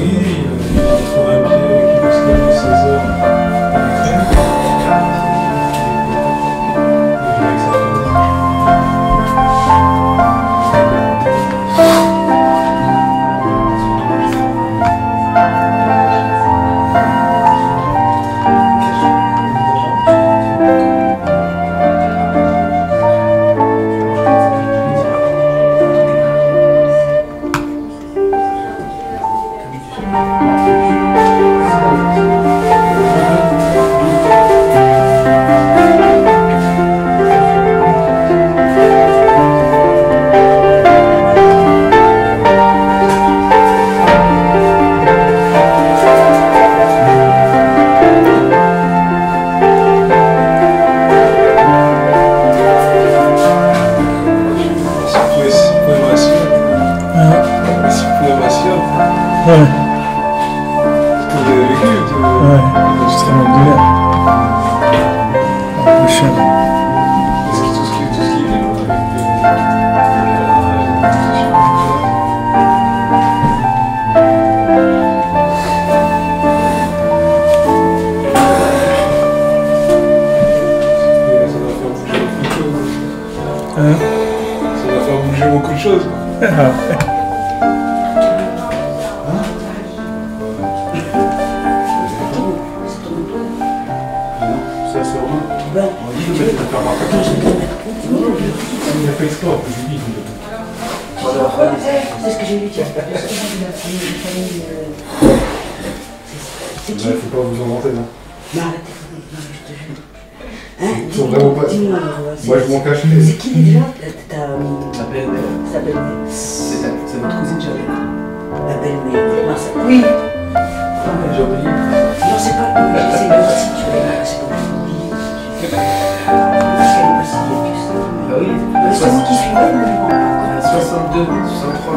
Oui, il a trouvé un pied qui pousse quelques 16 heures. Ouais. Vous avez vécu Ouais, extrêmement bien. Le chien. Est-ce que tout ce qui est libre ça va faire bouger beaucoup de choses. Ah ouais. Ça, c'est Romain. Ben, On dit que tu vas faire marquer. Il a fait exprès, je lui dis. c'est ce que j'ai lu, tiens. C'est qui? Il ne faut pas vous inventer, non. Non, arrêtez, non, je te jure. Hein? Ils sont vraiment pas. Dis-moi, Moi, je m'en cache. c'est qui déjà? La belle-mère. Ta belle-mère. C'est votre cousine Charlotte. La belle-mère. Non, c'est... Oui. J'ai oublié. Non, c'est pas... J'essaie de voir si tu veux. C'est pas que j'ai oublié. Parce qu'elle est pas si vieille que ça. Bah oui. C'est moi qui suis là, non? 62, 63.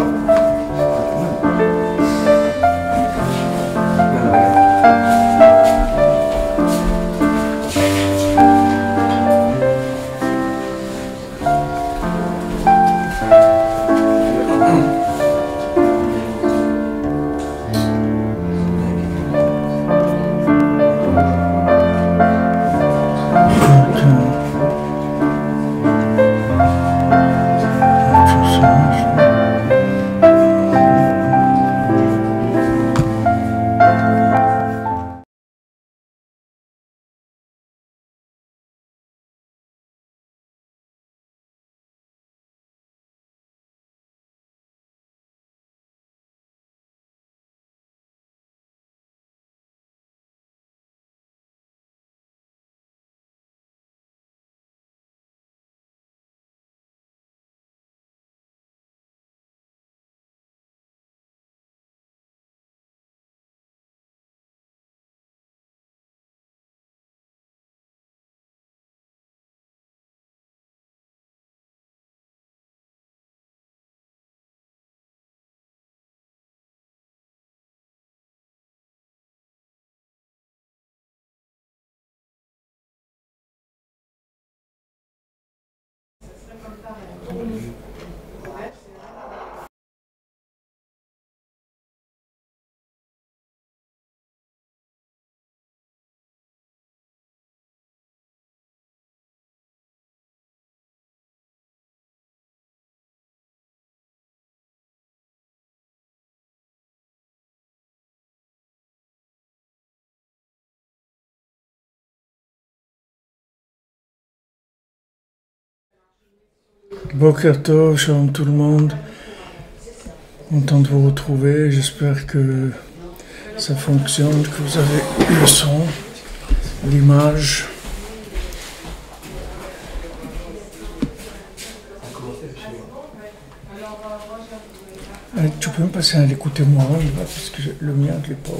Boker Tov, shalom tout le monde. Content de vous retrouver. J'espère que ça fonctionne, que vous avez le son, l'image. Tu peux me passer à l'écouter moi, parce que le mien, je l'ai pas.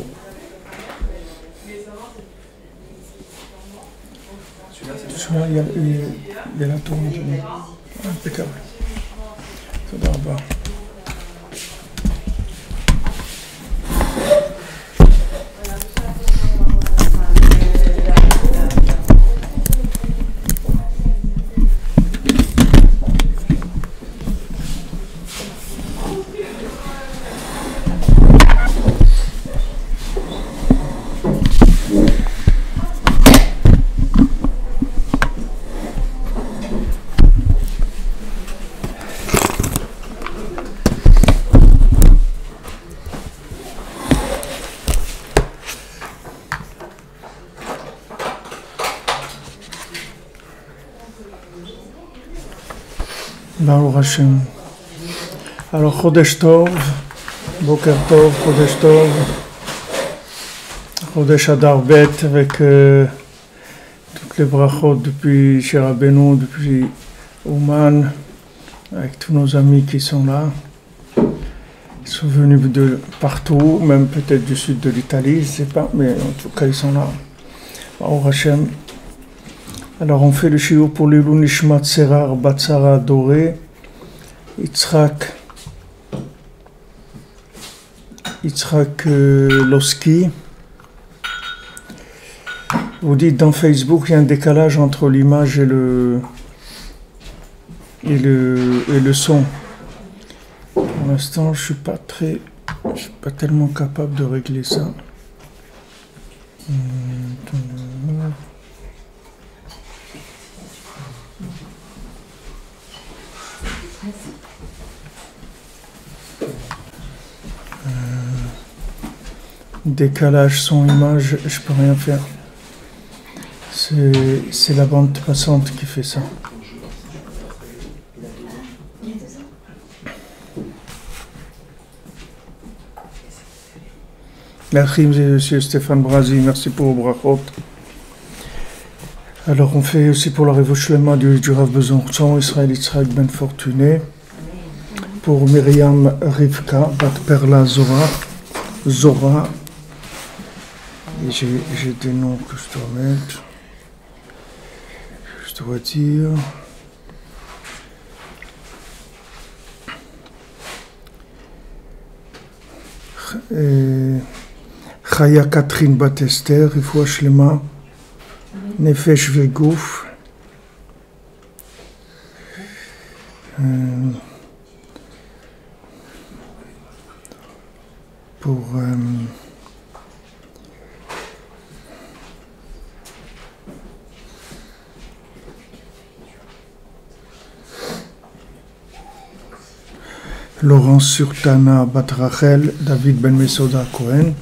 Celui-là, il y a la tourne. Impeccable. Ça va bas. Baruch Hashem. Alors, Chodesh Tov, Boker Tov, Chodesh Tov, Chodesh Adar Bet, avec toutes les brachot depuis Cher Rabbeinu, depuis Ouman, avec tous nos amis qui sont là. Ils sont venus de partout, même peut-être du sud de l'Italie, je ne sais pas, mais en tout cas ils sont là. Baruch Hashem. Alors on fait le shiur pour l'Ilou Nishmat Serar Batsara Doré, Yitzhak Loski. Vous dites dans Facebook, il y a un décalage entre l'image et le son. Pour l'instant, je suis pas tellement capable de régler ça. Décalage son-image, je peux rien faire. C'est la bande passante qui fait ça. Merci monsieur Stéphane Brasi, merci pour vos brachot. Alors on fait aussi pour la révouchlema du Rav Besançon, Israël Yitzhak Ben Fortuné, pour Myriam Rivka, Bat Perla Zora. Et j'ai des noms que je dois mettre. Je dois dire. Chaya Catherine Batester, Refoua Shlema, Nefesh Vegouf. Pour Laurence Surtana Batrachel, David Ben Mesoda Cohen,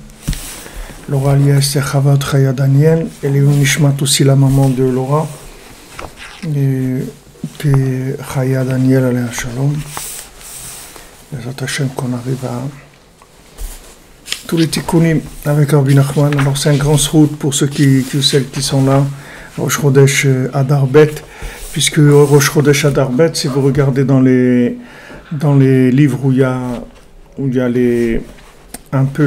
Laura Lies Chavat Chaya Daniel, et Léon Nishmat aussi la maman de Laura, et Chaya Daniel Aléa Shalom. Les autres Hachem qu'on arrive à tous les tikkunim avec Rabbi Nachman. Alors c'est un grand route pour ceux celles qui sont là, Rosh Chodesh Adar Bet, puisque Rosh Chodesh Adar Bet, si vous regardez dans les livres où il y a un peu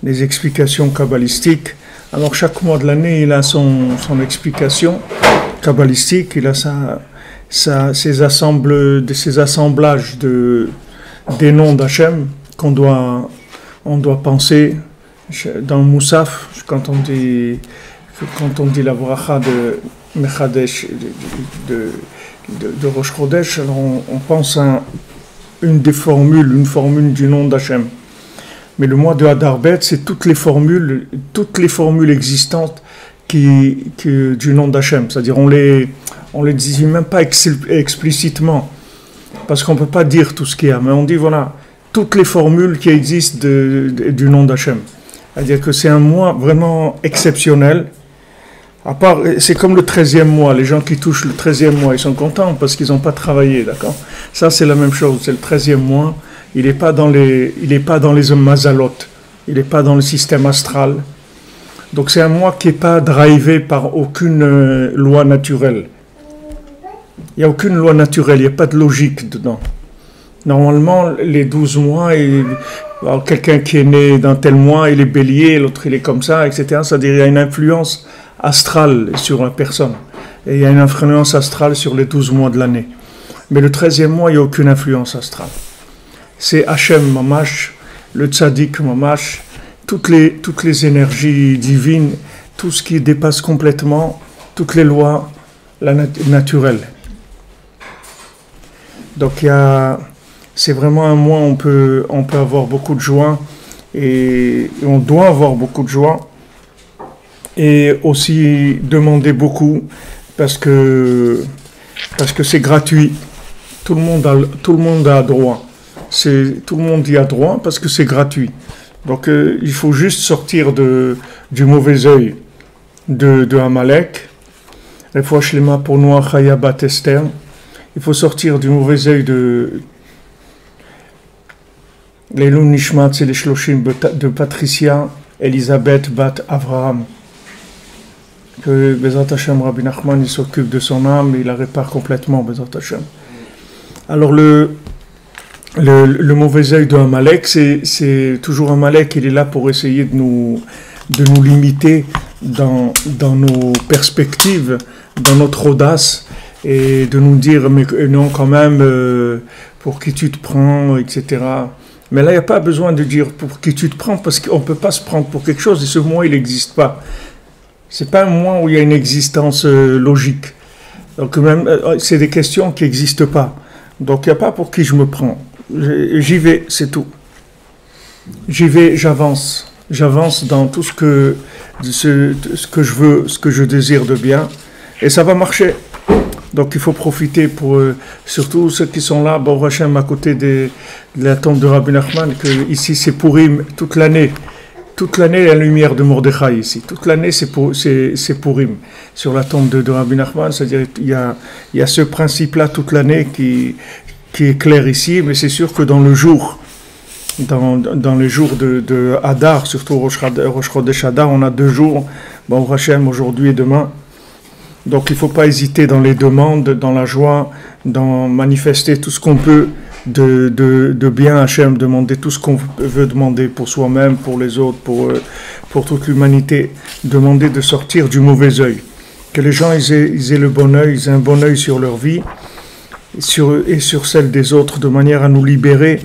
les explications kabbalistiques, alors chaque mois de l'année il a son explication kabbalistique, il a ses assemblages des noms d'Hachem on doit penser dans le Moussaf quand on dit la bracha de Mechadesh de Rosh Chodesh, alors on pense à une formule du nom d'Hachem. Mais le mois de Adar Bet, c'est toutes les formules existantes du nom d'Hachem. C'est-à-dire on les dit même pas explicitement, parce qu'on peut pas dire tout ce qu'il y a, mais on dit voilà, toutes les formules qui existent du nom d'Hachem. C'est-à-dire que c'est un mois vraiment exceptionnel. À part, c'est comme le 13e mois, les gens qui touchent le 13e mois, ils sont contents parce qu'ils n'ont pas travaillé, d'accord? Ça, c'est la même chose, c'est le 13e mois, il n'est pas dans les mazalot, il n'est pas dans le système astral. Donc c'est un mois qui n'est pas drivé par aucune loi naturelle. Il n'y a aucune loi naturelle, il n'y a pas de logique dedans. Normalement, les 12 mois, quelqu'un qui est né dans tel mois, il est bélier, l'autre il est comme ça, etc. C'est-à-dire qu'il y a une influence astrale sur la personne. Et il y a une influence astrale sur les 12 mois de l'année. Mais le 13e mois, il n'y a aucune influence astrale. C'est Hachem Mamash, le Tzadik Mamash, toutes les énergies divines, tout ce qui dépasse complètement toutes les lois naturelles. Donc c'est vraiment un mois où on peut avoir beaucoup de joie et on doit avoir beaucoup de joie. Et aussi demander beaucoup parce que c'est gratuit. Tout le monde a droit. Tout le monde y a droit parce que c'est gratuit. Donc il faut juste sortir du mauvais œil de Amalek. Refoua Shlema pour Noah Chaya Bat Esther. il faut sortir du mauvais œil de les Nishmat, c'est les Shloshim de Patricia Elisabeth Bat Avraham. Que Bezat Hashem Rabbi Nachman il s'occupe de son âme et il la répare complètement, Bezat Hashem. Alors le mauvais œil de Amalek, c'est toujours Amalek, il est là pour essayer de nous limiter dans nos perspectives, dans notre audace, et de nous dire mais non quand même pour qui tu te prends, etc. Mais là il n'y a pas besoin de dire pour qui tu te prends, parce qu'on ne peut pas se prendre pour quelque chose et ce moi il n'existe pas. C'est pas un moi où il y a une existence logique. Donc même c'est des questions qui n'existent pas. Donc il n'y a pas pour qui je me prends. J'y vais, c'est tout. J'y vais, j'avance. J'avance dans tout ce que je veux, ce que je désire de bien. Et ça va marcher. Donc il faut profiter pour surtout ceux qui sont là, Baruch Hashem, à côté de la tombe de Rabbi Nachman, que ici c'est Purim toute l'année. Toute l'année, il y a la lumière de Mordechai ici. Toute l'année, c'est Purim. Sur la tombe de Rabbi Nachman, c'est-à-dire il y a ce principe-là toute l'année qui est clair ici, mais c'est sûr que dans le jour, dans les jours de Hadar, surtout Rosh Chodesh Hadar, on a 2 jours, Baruch Hashem, aujourd'hui et demain. Donc il ne faut pas hésiter dans les demandes, dans la joie, dans manifester tout ce qu'on peut de bien à Hachem, demander tout ce qu'on veut demander pour soi-même, pour les autres, pour toute l'humanité, demander de sortir du mauvais œil. Que les gens ils aient le bon œil, ils aient un bon œil sur leur vie et sur celle des autres, de manière à nous libérer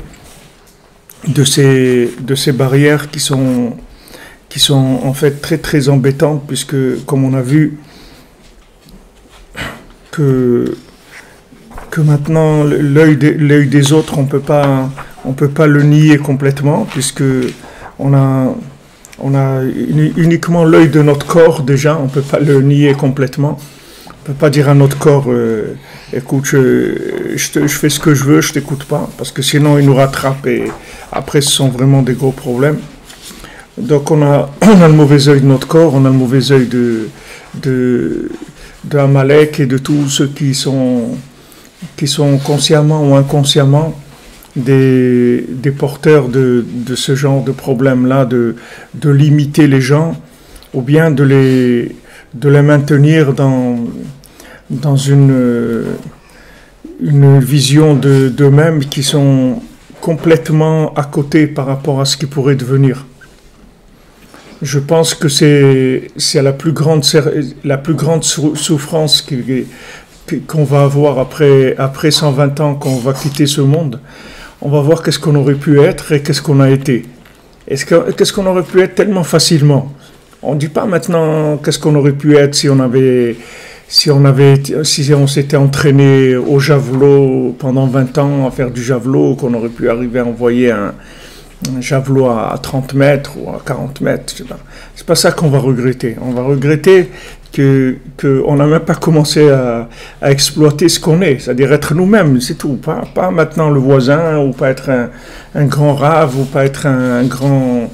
de ces barrières qui sont en fait très très embêtantes, puisque comme on a vu que maintenant l'œil des autres on peut pas le nier complètement, puisque on a uniquement l'œil de notre corps déjà, on peut pas le nier complètement. On peut pas dire à notre corps écoute, je fais ce que je veux, je t'écoute pas, parce que sinon il nous rattrape et après ce sont vraiment des gros problèmes. Donc on a le mauvais œil de notre corps, on a le mauvais œil de Amalek et de tous ceux qui sont consciemment ou inconsciemment des porteurs de ce genre de problème-là, de limiter les gens, ou bien de les maintenir dans une vision d'eux-mêmes qui sont complètement à côté par rapport à ce qui pourrait devenir. Je pense que c'est la plus grande souffrance qu'on va avoir après 120 ans qu'on va quitter ce monde. On va voir qu'est-ce qu'on aurait pu être et qu'est-ce qu'on a été. Qu'est-ce qu'on aurait pu être tellement facilement. On ne dit pas maintenant qu'est-ce qu'on aurait pu être si on s'était entraîné au javelot pendant 20 ans à faire du javelot, qu'on aurait pu arriver à envoyer un javelot à 30 mètres ou à 40 mètres. C'est pas ça qu'on va regretter. On va regretter qu'on n'a même pas commencé à exploiter ce qu'on est, c'est-à-dire être nous-mêmes, c'est tout. Pas maintenant le voisin, ou pas être un grand rave, ou pas être un grand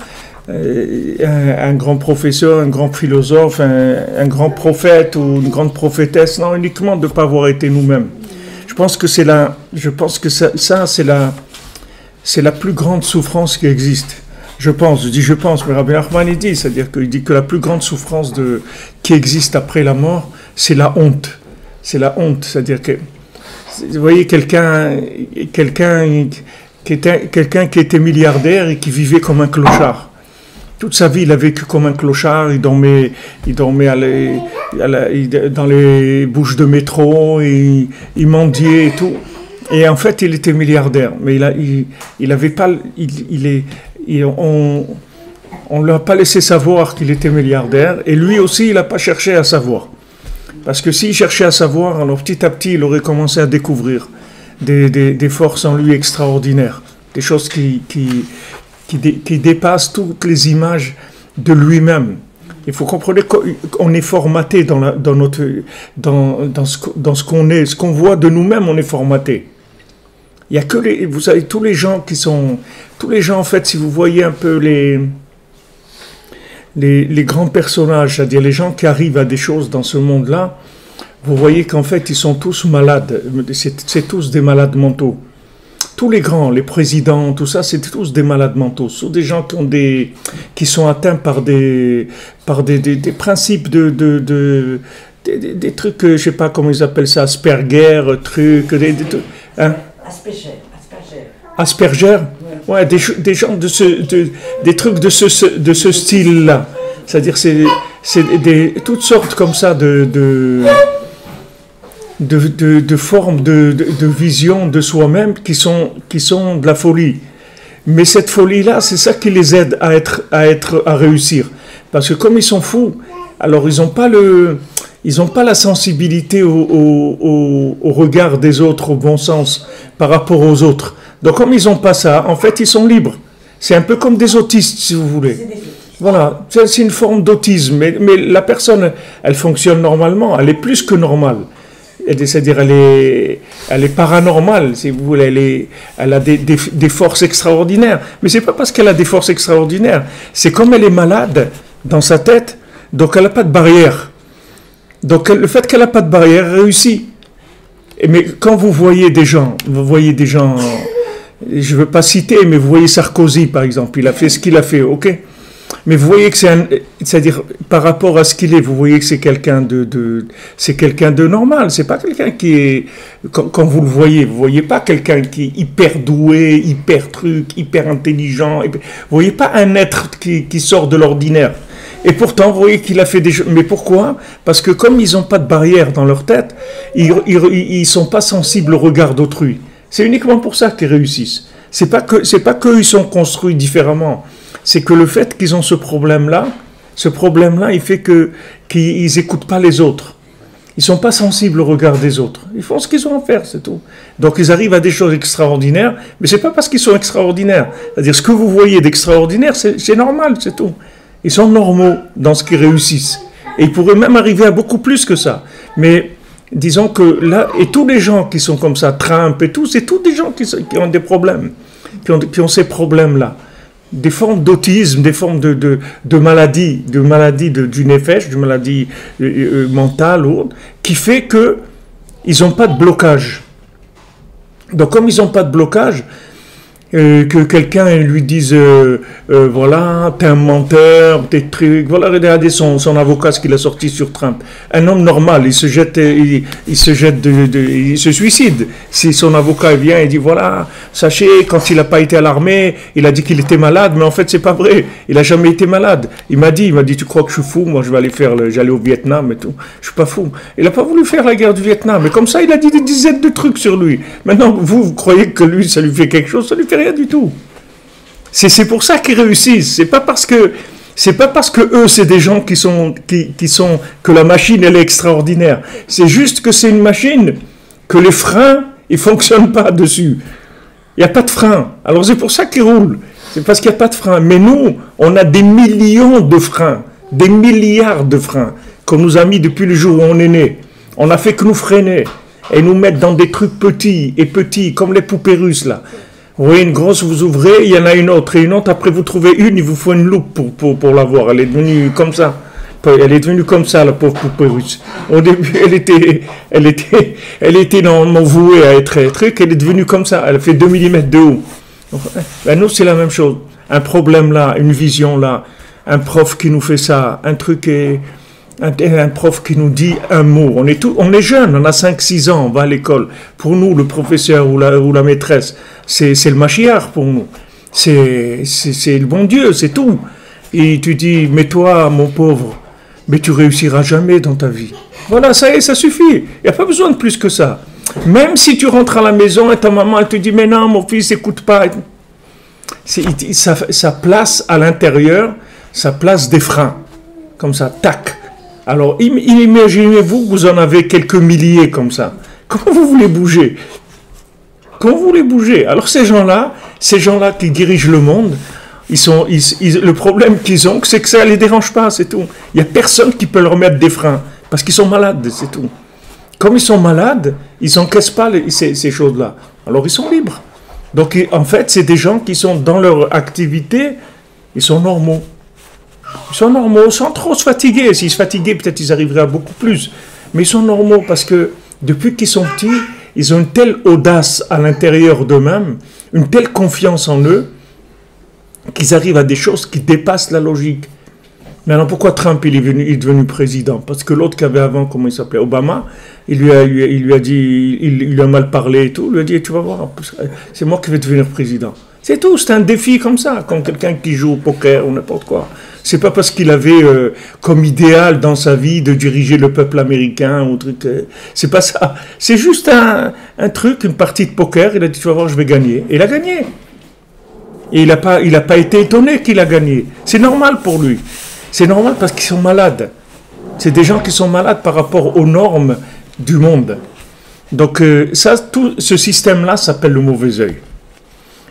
professeur, un grand philosophe, un grand prophète ou une grande prophétesse. Non, uniquement de ne pas avoir été nous-mêmes. Je pense que c'est la plus grande souffrance qui existe. Je pense, mais Rabbi Nachman il dit, c'est-à-dire qu'il dit que la plus grande souffrance qui existe après la mort, c'est la honte. C'est la honte, c'est-à-dire que, vous voyez, quelqu'un qui était milliardaire et qui vivait comme un clochard. Toute sa vie, il a vécu comme un clochard, il dormait dans les bouches de métro, il mendiait et tout. Et en fait, il était milliardaire, mais on ne lui a pas laissé savoir qu'il était milliardaire, et lui aussi, il n'a pas cherché à savoir. Parce que s'il cherchait à savoir, alors petit à petit, il aurait commencé à découvrir des forces en lui extraordinaires, des choses qui dépassent toutes les images de lui-même. Il faut comprendre qu'on est formaté dans ce qu'on est, ce qu'on voit de nous-mêmes, on est formaté. Il y a que vous savez, tous les gens en fait, si vous voyez un peu les grands personnages, c'est-à-dire les gens qui arrivent à des choses dans ce monde-là, vous voyez qu'en fait, ils sont tous malades. C'est tous des malades mentaux. Tous les grands, les présidents, tout ça, c'est tous des malades mentaux. Ce sont des gens qui sont atteints par des principes des trucs, je sais pas comment ils appellent ça, Asperger, trucs, hein? Asperger, ouais, des gens des trucs de ce style-là. C'est-à-dire, c'est toutes sortes comme ça de formes de vision de soi-même qui sont de la folie. Mais cette folie-là, c'est ça qui les aide à réussir. Parce que comme ils sont fous, alors ils n'ont pas la sensibilité au regard des autres, au bon sens, par rapport aux autres. Donc comme ils n'ont pas ça, en fait, ils sont libres. C'est un peu comme des autistes, si vous voulez. Voilà, c'est une forme d'autisme. Mais la personne, elle fonctionne normalement, elle est plus que normale. C'est-à-dire, elle est paranormale, si vous voulez. Elle a des forces extraordinaires. Mais c'est pas parce qu'elle a des forces extraordinaires. C'est comme elle est malade dans sa tête, donc elle n'a pas de barrière. Donc le fait qu'elle n'a pas de barrière, elle réussit. Mais quand vous voyez des gens, je ne veux pas citer, mais vous voyez Sarkozy, par exemple, il a fait ce qu'il a fait, ok? Mais vous voyez que c'est-à-dire, par rapport à ce qu'il est, vous voyez que c'est quelqu'un de normal. C'est pas quelqu'un qui est, quand vous le voyez pas quelqu'un qui est hyper doué, hyper intelligent. Vous voyez pas un être qui sort de l'ordinaire. Et pourtant, vous voyez qu'il a fait des choses. Mais pourquoi? Parce que comme ils n'ont pas de barrière dans leur tête, ils sont pas sensibles au regard d'autrui. C'est uniquement pour ça qu'ils réussissent. C'est pas qu'eux ils sont construits différemment. C'est que le fait qu'ils ont ce problème-là, il fait qu'ils n'écoutent pas les autres. Ils ne sont pas sensibles au regard des autres. Ils font ce qu'ils ont à faire, c'est tout. Donc ils arrivent à des choses extraordinaires, mais ce n'est pas parce qu'ils sont extraordinaires. C'est-à-dire, ce que vous voyez d'extraordinaire, c'est normal, c'est tout. Ils sont normaux dans ce qu'ils réussissent. Et ils pourraient même arriver à beaucoup plus que ça. Mais disons que là, et tous les gens qui sont comme ça, Trump et tout, c'est tous des gens qui ont des problèmes, qui ont ces problèmes-là. Des formes d'autisme, des formes de maladie, du nefesh, de maladie mentale ou autre, qui fait qu'ils n'ont pas de blocage. Donc comme ils n'ont pas de blocage, que quelqu'un lui dise voilà, t'es un menteur, t'es truc, voilà, regardez son avocat ce qu'il a sorti sur Trump. Un homme normal, il se suicide. Si son avocat vient et dit voilà, sachez, quand il n'a pas été à l'armée, il a dit qu'il était malade, mais en fait c'est pas vrai, il a jamais été malade. Il m'a dit tu crois que je suis fou, moi je vais j'allais au Vietnam et tout, je suis pas fou. Il n'a pas voulu faire la guerre du Vietnam, mais comme ça il a dit des dizaines de trucs sur lui. Maintenant vous croyez que lui ça lui fait quelque chose, ça lui fait rien du tout. C'est pour ça qu'ils réussissent. C'est pas parce que eux c'est des gens qui sont que la machine elle est extraordinaire. C'est juste que c'est une machine que les freins ils fonctionnent pas dessus. Il y a pas de frein. Alors c'est pour ça qu'ils roulent. C'est parce qu'il y a pas de frein. Mais nous on a des millions de freins, des milliards de freins qu'on nous a mis depuis le jour où on est né. On a fait que nous freiner et nous mettre dans des trucs petits comme les poupées russes là. Vous voyez une grosse, vous ouvrez, il y en a une autre, et une autre, après vous trouvez une, il vous faut une loupe pour la voir. Elle est devenue comme ça. Elle est devenue comme ça, la pauvre poupée russe. Au début, elle était normalement vouée à être un truc, elle est devenue comme ça. Elle fait 2 mm de haut. Donc, ben nous, c'est la même chose. Un problème là, une vision là, un prof qui nous fait ça, un truc un prof qui nous dit un mot. On est jeunes, on a 5-6 ans, on va à l'école. Pour nous, le professeur ou la maîtresse, c'est le Mashiach pour nous. C'est le bon Dieu, c'est tout. Et tu dis, mais toi, mon pauvre, mais tu réussiras jamais dans ta vie. Voilà, ça y est, ça suffit. Il n'y a pas besoin de plus que ça. Même si tu rentres à la maison et ta maman, elle te dit, mais non, mon fils, écoute pas. Ça place à l'intérieur, ça place des freins. Comme ça, tac. Alors, imaginez-vous que vous en avez quelques milliers comme ça. Comment vous voulez bouger? Comment vous voulez bouger? Alors, ces gens-là qui dirigent le monde, le problème qu'ils ont, c'est que ça ne les dérange pas, c'est tout. Il n'y a personne qui peut leur mettre des freins, parce qu'ils sont malades, c'est tout. Comme ils sont malades, ils n'encaissent pas ces choses-là. Alors, ils sont libres. Donc, en fait, c'est des gens qui sont dans leur activité, ils sont normaux. Ils sont normaux, sans trop se fatiguer. S'ils se fatiguaient, peut-être ils arriveraient à beaucoup plus. Mais ils sont normaux parce que depuis qu'ils sont petits, ils ont une telle audace à l'intérieur d'eux-mêmes, une telle confiance en eux, qu'ils arrivent à des choses qui dépassent la logique. Maintenant, pourquoi Trump il est devenu président? Parce que l'autre qui avait avant, comment il s'appelait, Obama, il lui a dit, il lui a mal parlé et tout, il lui a dit, tu vas voir, c'est moi qui vais devenir président. C'est tout, c'est un défi comme ça, comme quelqu'un qui joue au poker ou n'importe quoi. C'est pas parce qu'il avait comme idéal dans sa vie de diriger le peuple américain ou truc. C'est pas ça. C'est juste un truc, une partie de poker. Il a dit, tu vas voir, je vais gagner. Et il a gagné. Et il n'a pas été étonné qu'il a gagné. C'est normal pour lui. C'est normal parce qu'ils sont malades. C'est des gens qui sont malades par rapport aux normes du monde. Donc ça, tout ce système-là s'appelle le mauvais œil.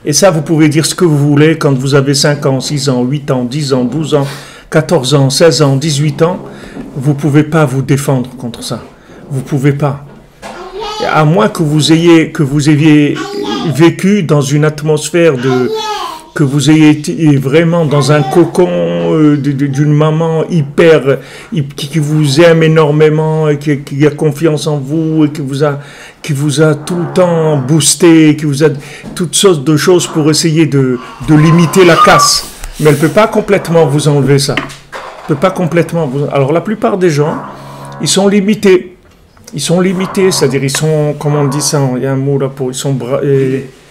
Et ça, vous pouvez dire ce que vous voulez quand vous avez 5 ans, 6 ans, 8 ans, 10 ans, 12 ans, 14 ans, 16 ans, 18 ans. Vous ne pouvez pas vous défendre contre ça. Vous ne pouvez pas. À moins que vous ayez vécu dans une atmosphère que vous ayez été vraiment dans un cocon d'une maman qui vous aime énormément et qui a confiance en vous et qui vous a tout le temps boosté, qui vous a toutes sortes de choses pour essayer de limiter la casse. Mais elle ne peut pas complètement vous enlever ça. Elle peut pas complètement vous... Alors la plupart des gens, ils sont limités. Ils sont limités, c'est-à-dire ils sont, comment on dit ça, il y a un mot là pour... Ils sont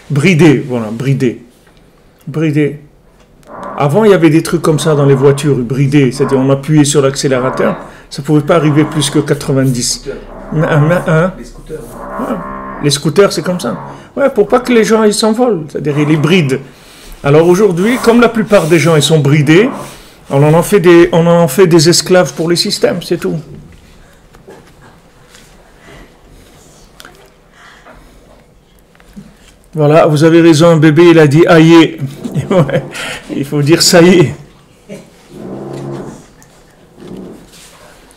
bridés, voilà, bridés. Bridé. Avant, il y avait des trucs comme ça dans les voitures, bridés, c'est-à-dire on appuyait sur l'accélérateur, ça ne pouvait pas arriver plus que 90. Les scooters. Ouais. Les scooters, c'est comme ça. Ouais, pour pas que les gens ils s'envolent, c'est-à-dire ils les brident. Alors aujourd'hui, comme la plupart des gens ils sont bridés, on en fait des esclaves pour les systèmes, c'est tout. Voilà, vous avez raison, un bébé, il a dit « aïe ». Ouais, il faut dire « ça y est ».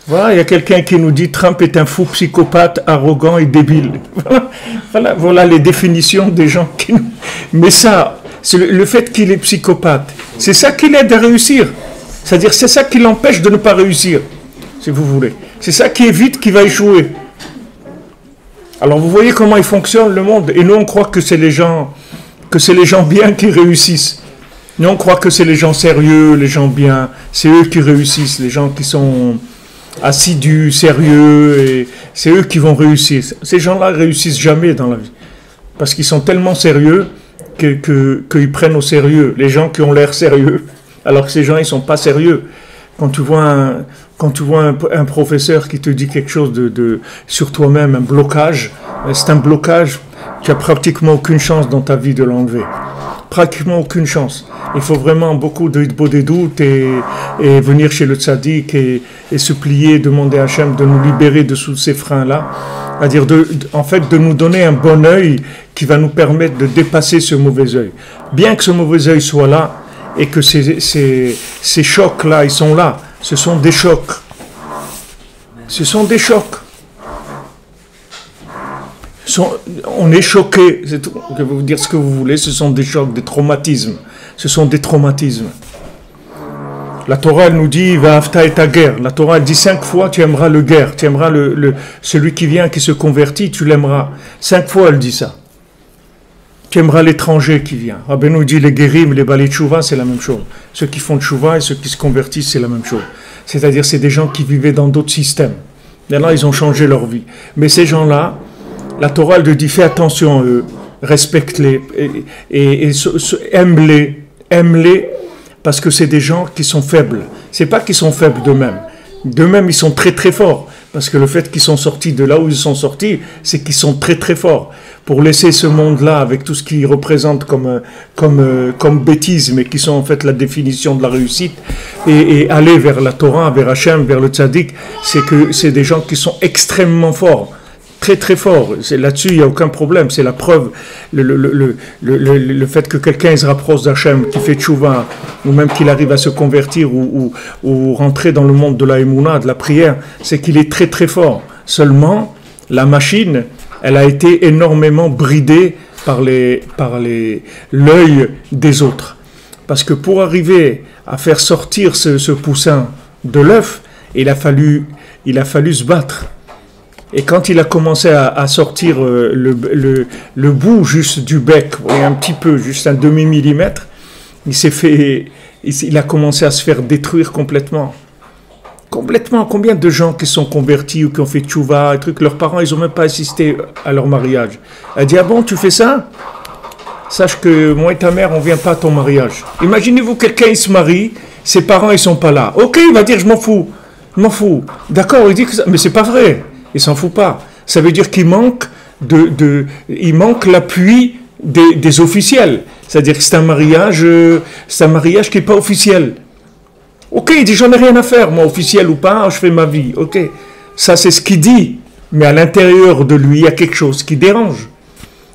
Voilà, il y a quelqu'un qui nous dit « Trump est un fou psychopathe, arrogant et débile ». Voilà les définitions des gens qui nous... Mais ça, c'est le fait qu'il est psychopathe, c'est ça qui l'aide à réussir. C'est-à-dire, c'est ça qui l'empêche de ne pas réussir, si vous voulez. C'est ça qui évite qu'il va échouer. Alors vous voyez comment il fonctionne le monde, et nous on croit que c'est les gens bien qui réussissent. Nous on croit que c'est les gens sérieux, les gens bien, c'est eux qui réussissent, les gens qui sont assidus, sérieux, et c'est eux qui vont réussir. Ces gens-là réussissent jamais dans la vie, parce qu'ils sont tellement sérieux qu'ils prennent au sérieux les gens qui ont l'air sérieux, alors que ces gens ils sont pas sérieux. Quand tu vois un professeur qui te dit quelque chose sur toi-même, un blocage, c'est un blocage, tu n'as pratiquement aucune chance dans ta vie de l'enlever. Pratiquement aucune chance. Il faut vraiment beaucoup de doutes et venir chez le tzaddik et supplier, demander à Hachem de nous libérer de tous ces freins-là. C'est-à-dire en fait de nous donner un bon œil qui va nous permettre de dépasser ce mauvais œil. Bien que ce mauvais œil soit là, et que ces chocs-là, ils sont là. Ce sont des chocs. Ce sont des chocs. On est choqué. Je vais vous dire ce que vous voulez. Ce sont des chocs, des traumatismes. Ce sont des traumatismes. La Torah, elle nous dit, Va'afta et ta guerre. La Torah, elle dit 5 fois, tu aimeras le guerre. Tu aimeras celui qui vient, qui se convertit, tu l'aimeras. 5 fois, elle dit ça. Tu aimeras l'étranger qui vient. Rabbi nous dit les guérim, les balais de chouva, c'est la même chose. Ceux qui font de chouva et ceux qui se convertissent, c'est la même chose. C'est-à-dire, c'est des gens qui vivaient dans d'autres systèmes. Maintenant, ils ont changé leur vie. Mais ces gens-là, la Torah, elle dit, fais attention à eux, respecte-les et aime-les, parce que c'est des gens qui sont faibles. C'est pas qu'ils sont faibles d'eux-mêmes. D'eux-mêmes, ils sont très très forts. Parce que le fait qu'ils sont sortis de là où ils sont sortis, c'est qu'ils sont très très forts. Pour laisser ce monde-là, avec tout ce qu'ils représentent comme bêtises, mais qui sont en fait la définition de la réussite, et aller vers la Torah, vers Hachem, vers le tzaddik, c'est que c'est des gens qui sont extrêmement forts. Très très forts. Là-dessus, il n'y a aucun problème. C'est la preuve. Le fait que quelqu'un se rapproche d'Hachem, qui fait tchouva, ou même qu'il arrive à se convertir ou rentrer dans le monde de la émouna, de la prière, c'est qu'il est très très fort. Seulement, la machine, elle a été énormément bridée par l'œil des autres. Parce que pour arriver à faire sortir ce poussin de l'œuf, il a fallu se battre. Et quand il a commencé à sortir le bout juste du bec, et un petit peu, juste un demi-millimètre, il a commencé à se faire détruire complètement. Complètement. Combien de gens qui sont convertis ou qui ont fait tchouva, et trucs, leurs parents, ils n'ont même pas assisté à leur mariage. Elle dit, ah bon, tu fais ça? Sache que moi et ta mère, on ne vient pas à ton mariage. Imaginez-vous, quelqu'un, il se marie, ses parents, ils ne sont pas là. Ok, il va dire, je m'en fous. Je m'en fous. D'accord, il dit que ça... Mais c'est pas vrai. Il s'en fout pas. Ça veut dire qu'il manque il manque l'appui des officiels. C'est-à-dire que c'est un mariage qui n'est pas officiel. Ok, il dit, j'en ai rien à faire, moi, officiel ou pas, je fais ma vie. Ok, ça c'est ce qu'il dit. Mais à l'intérieur de lui, il y a quelque chose qui dérange.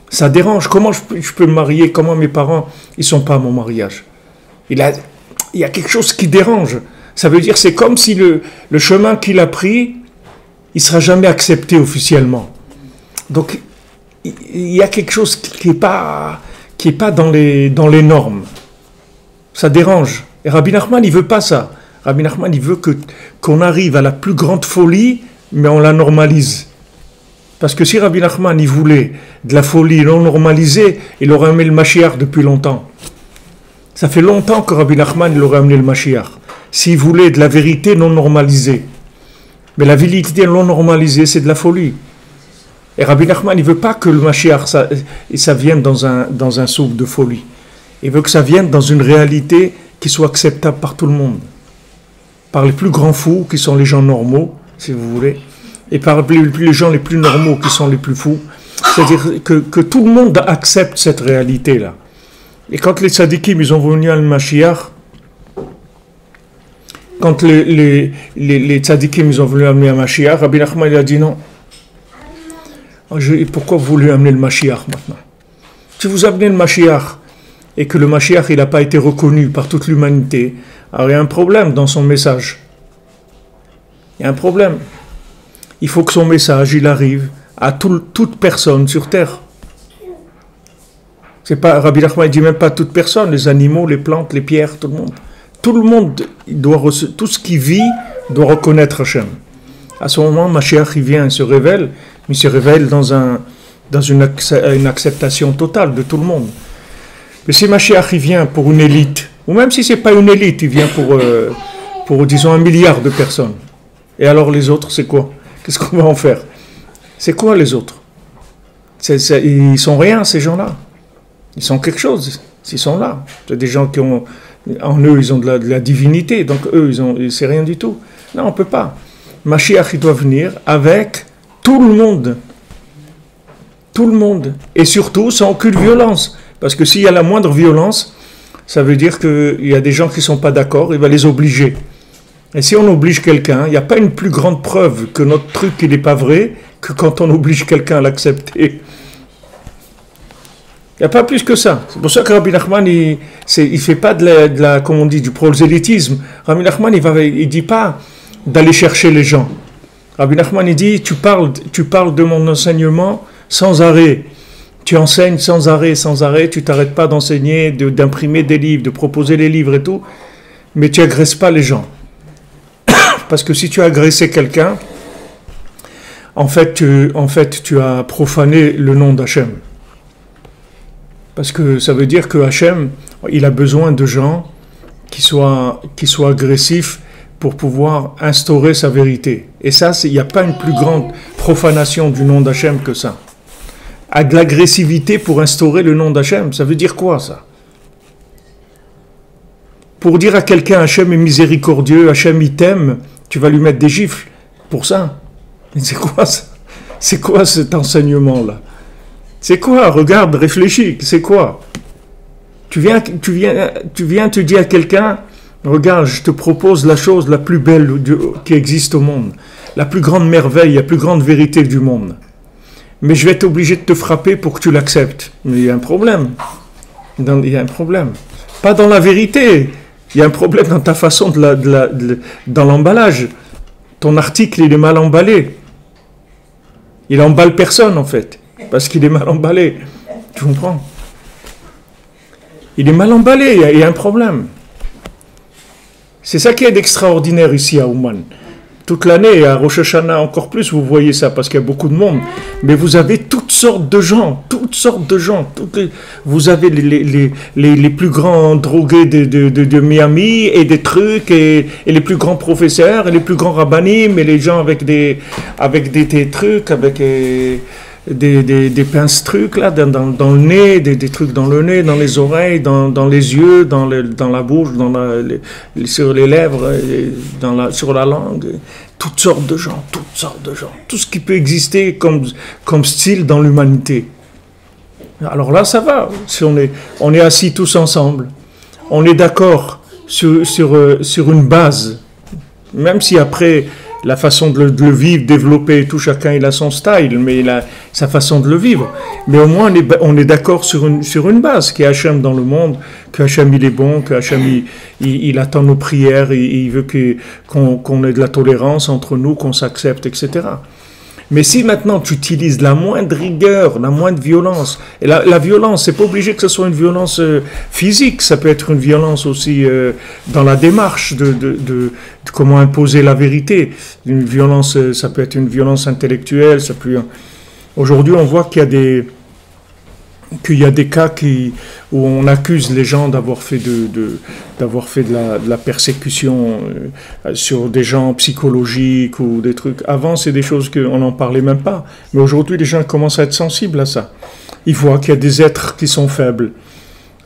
Ça dérange. Comment je peux me marier? Comment mes parents, ils ne sont pas à mon mariage? Il y a quelque chose qui dérange. Ça veut dire, c'est comme si le chemin qu'il a pris, il ne sera jamais accepté officiellement. Donc, il y a quelque chose qui n'est pas dans les normes. Ça dérange. Et Rabbi Nachman, il ne veut pas ça. Rabbi Nachman, il veut qu'on arrive à la plus grande folie, mais on la normalise. Parce que si Rabbi Nachman, il voulait de la folie non normalisée, il aurait amené le Mashiach depuis longtemps. Ça fait longtemps que Rabbi Nachman, il aurait amené le Mashiach. S'il voulait de la vérité non normalisée. Mais la vérité non normalisée, c'est de la folie. Et Rabbi Nachman, il ne veut pas que le Mashiach, ça vienne dans un souffle de folie. Il veut que ça vienne dans une réalité qui soit acceptable par tout le monde. Par les plus grands fous, qui sont les gens normaux, si vous voulez, et par les gens les plus normaux, qui sont les plus fous. C'est-à-dire que tout le monde accepte cette réalité-là. Et quand les tzadikim, ils ont venu à le Mashiach, quand les tzadikim, ils ont voulu amener un Mashiach, Rabbi Nachman, il a dit non. Pourquoi vous voulez amener le Mashiach maintenant? Si vous amenez le Mashiach, et que le Mashiach, il n'a pas été reconnu par toute l'humanité, alors il y a un problème dans son message. Il y a un problème. Il faut que son message, il arrive à toute personne sur terre. C'est pas, Rabbi Nachman ne dit même pas toute personne, les animaux, les plantes, les pierres, tout le monde. Tout le monde, tout ce qui vit doit reconnaître Hachem. À ce moment, Mashiach, il vient, il se révèle, mais il se révèle dans une acceptation totale de tout le monde. Mais si Mashiach, il vient pour une élite, ou même si ce n'est pas une élite, il vient pour disons, 1 milliard de personnes. Et alors les autres, c'est quoi? Qu'est-ce qu'on va en faire? C'est quoi les autres? Ils sont rien, ces gens-là. Ils sont quelque chose, s'ils sont là. C'est des gens qui ont, en eux, ils ont de la divinité, donc eux, c'est rien du tout. Non, on ne peut pas. Mashiach, il doit venir avec tout le monde. Tout le monde. Et surtout, sans aucune violence. Parce que s'il y a la moindre violence, ça veut dire qu'il y a des gens qui ne sont pas d'accord, il va les obliger. Et si on oblige quelqu'un, il n'y a pas une plus grande preuve que notre truc, il n'est pas vrai, que quand on oblige quelqu'un à l'accepter. Il n'y a pas plus que ça. C'est pour ça que Rabbi Nachman, il ne fait pas comment on dit, du prosélytisme. Rabbi Nachman, il ne dit pas d'aller chercher les gens. Rabbi Nachman, il dit, tu parles de mon enseignement sans arrêt. Tu enseignes sans arrêt, tu ne t'arrêtes pas d'enseigner, d'imprimer des livres, de proposer les livres et tout, mais tu n'agresses pas les gens. Parce que si tu as agressé quelqu'un, en fait, tu as profané le nom d'Hachem. Parce que ça veut dire que Hachem, il a besoin de gens qui soient agressifs pour pouvoir instaurer sa vérité. Et ça, il n'y a pas une plus grande profanation du nom d'Hachem que ça. À de l'agressivité pour instaurer le nom d'Hachem, ça veut dire quoi ça? Pour dire à quelqu'un Hachem est miséricordieux, Hachem il t'aime, tu vas lui mettre des gifles pour ça. C'est quoi ça? C'est quoi cet enseignement-là? C'est quoi? Regarde, réfléchis, c'est quoi? Tu viens te dire à quelqu'un, regarde, je te propose la chose la plus belle qui existe au monde, la plus grande merveille, la plus grande vérité du monde. Mais je vais être obligé de te frapper pour que tu l'acceptes. Mais il y a un problème. Il y a un problème. Pas dans la vérité. Il y a un problème dans ta façon dans l'emballage. Ton article, il est mal emballé. Il emballe personne, en fait. Parce qu'il est mal emballé. Tu comprends? Il est mal emballé. Il y a un problème. C'est ça qui est d'extraordinaire ici à Ouman. toute l'année, et à Rosh Hashanah encore plus, vous voyez ça, parce qu'il y a beaucoup de monde. Mais vous avez toutes sortes de gens, vous avez les plus grands drogués de Miami, et des trucs, et les plus grands professeurs, et les plus grands rabbinim, et les gens avec des trucs, avec des pinces trucs là, dans le nez, des trucs dans le nez, dans les oreilles, dans les yeux, dans la bouche, sur les lèvres, sur la langue, toutes sortes de gens, tout ce qui peut exister comme style dans l'humanité. Alors là, ça va, si on est assis tous ensemble, on est d'accord sur une base, même si après la façon de le vivre, développer, tout chacun il a son style, mais il a sa façon de le vivre. Mais au moins on est d'accord sur une base, qu'il y a Hachem dans le monde, que Hachem il est bon, que Hachem il attend nos prières, il veut qu'on ait de la tolérance entre nous, qu'on s'accepte, etc. Mais si maintenant tu utilises la moindre rigueur, la moindre violence, et la violence, c'est pas obligé que ce soit une violence physique, ça peut être une violence aussi dans la démarche de comment imposer la vérité. Une violence, ça peut être une violence intellectuelle, ça peut. Aujourd'hui, on voit qu'il y a des cas où on accuse les gens d'avoir fait de la persécution sur des gens psychologiques ou des trucs. Avant, c'est des choses qu'on n'en parlait même pas. Mais aujourd'hui, les gens commencent à être sensibles à ça. Ils voient qu'il y a des êtres qui sont faibles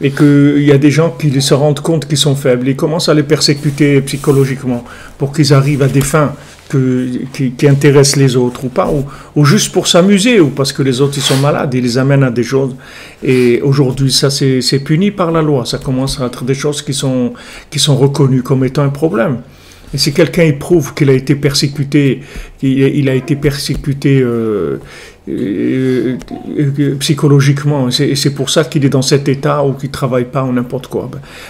et qu'il y a des gens qui se rendent compte qu'ils sont faibles. Ils commencent à les persécuter psychologiquement pour qu'ils arrivent à des fins qui intéressent les autres ou pas, ou juste pour s'amuser, ou parce que les autres ils sont malades, ils les amènent à des choses. Et aujourd'hui, ça c'est puni par la loi. Ça commence à être des choses qui sont reconnues comme étant un problème. Et si quelqu'un il prouve qu'il a été persécuté, il a été persécuté psychologiquement, et c'est pour ça qu'il est dans cet état ou qu'il travaille pas ou n'importe quoi.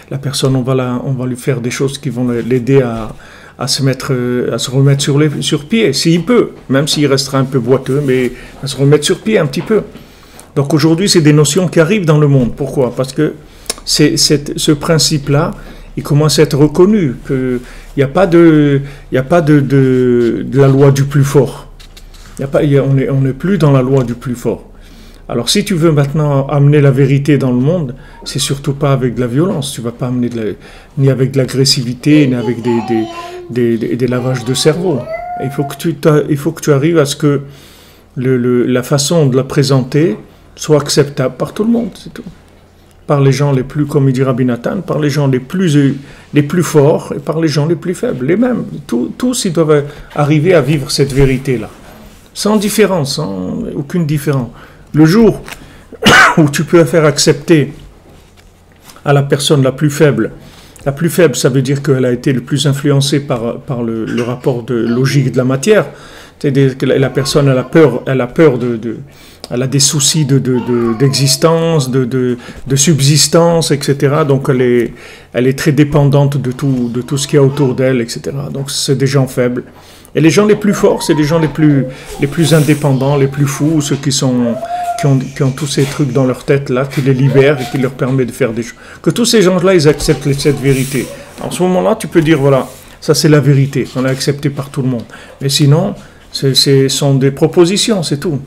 La personne, on va lui faire des choses qui vont l'aider à se remettre sur pied, s'il peut, même s'il restera un peu boiteux, mais à se remettre sur pied un petit peu. Donc aujourd'hui, c'est des notions qui arrivent dans le monde. Pourquoi? Parce que ce principe-là, il commence à être reconnu, qu'il n'y a pas de la loi du plus fort. On n'est plus dans la loi du plus fort. Alors si tu veux maintenant amener la vérité dans le monde, c'est surtout pas avec de la violence. Tu vas pas amener ni avec de l'agressivité, ni avec des lavages de cerveau. Il faut que tu arrives à ce que la façon de la présenter soit acceptable par tout le monde, c'est tout. Par les gens les plus, comme il dit Rabbi Nathan, par les gens les plus forts et par les gens les plus faibles, les mêmes. Tous ils doivent arriver à vivre cette vérité-là, sans différence, sans aucune différence. Le jour où tu peux faire accepter à la personne la plus faible, ça veut dire qu'elle a été le plus influencée par le rapport de logique de la matière. C'est-à-dire que la personne elle a peur elle a des soucis d'existence, de subsistance, etc. Donc elle est très dépendante de tout ce qu'il y a autour d'elle, etc. Donc c'est des gens faibles. Et les gens les plus forts, c'est les gens les plus indépendants, les plus fous, ceux qui ont tous ces trucs dans leur tête là, qui les libèrent et qui leur permet de faire des choses. Que tous ces gens-là, ils acceptent cette vérité. En ce moment-là, tu peux dire voilà, ça c'est la vérité, on l'a accepté par tout le monde. Mais sinon, ce sont des propositions, c'est tout.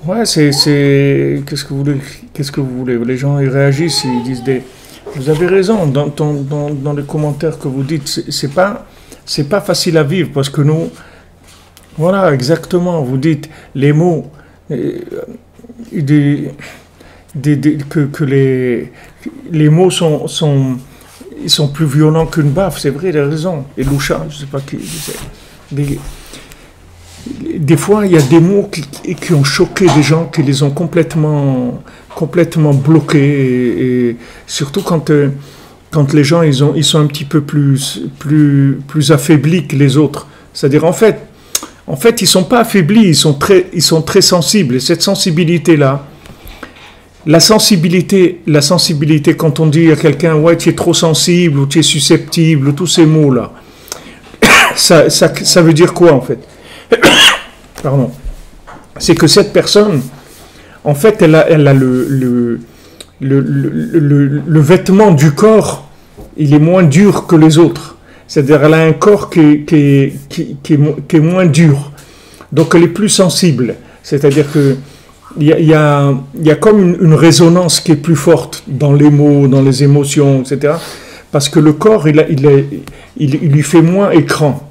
Ouais, qu'est-ce que vous voulez? Les gens, ils réagissent, ils disent vous avez raison, dans les commentaires que vous dites, c'est pas facile à vivre, parce que nous, voilà, exactement, vous dites, les mots, que les mots ils sont plus violents qu'une baffe, c'est vrai, il a raison. Et Loucha, je sais pas qui disait. Des fois, il y a des mots qui ont choqué des gens, qui les ont complètement bloqués, et surtout quand les gens ils sont un petit peu plus affaiblis que les autres. C'est-à-dire en fait ils sont pas affaiblis, ils sont très sensibles. Et cette sensibilité-là, la sensibilité, quand on dit à quelqu'un ouais tu es trop sensible ou tu es susceptible, tous ces mots-là, ça veut dire quoi en fait? pardon, c'est que cette personne, en fait, elle a le vêtement du corps, il est moins dur que les autres. C'est-à-dire elle a un corps qui est moins dur. Donc elle est plus sensible. C'est-à-dire que il y a comme une résonance qui est plus forte dans les mots, dans les émotions, etc. Parce que le corps, il lui fait moins écran.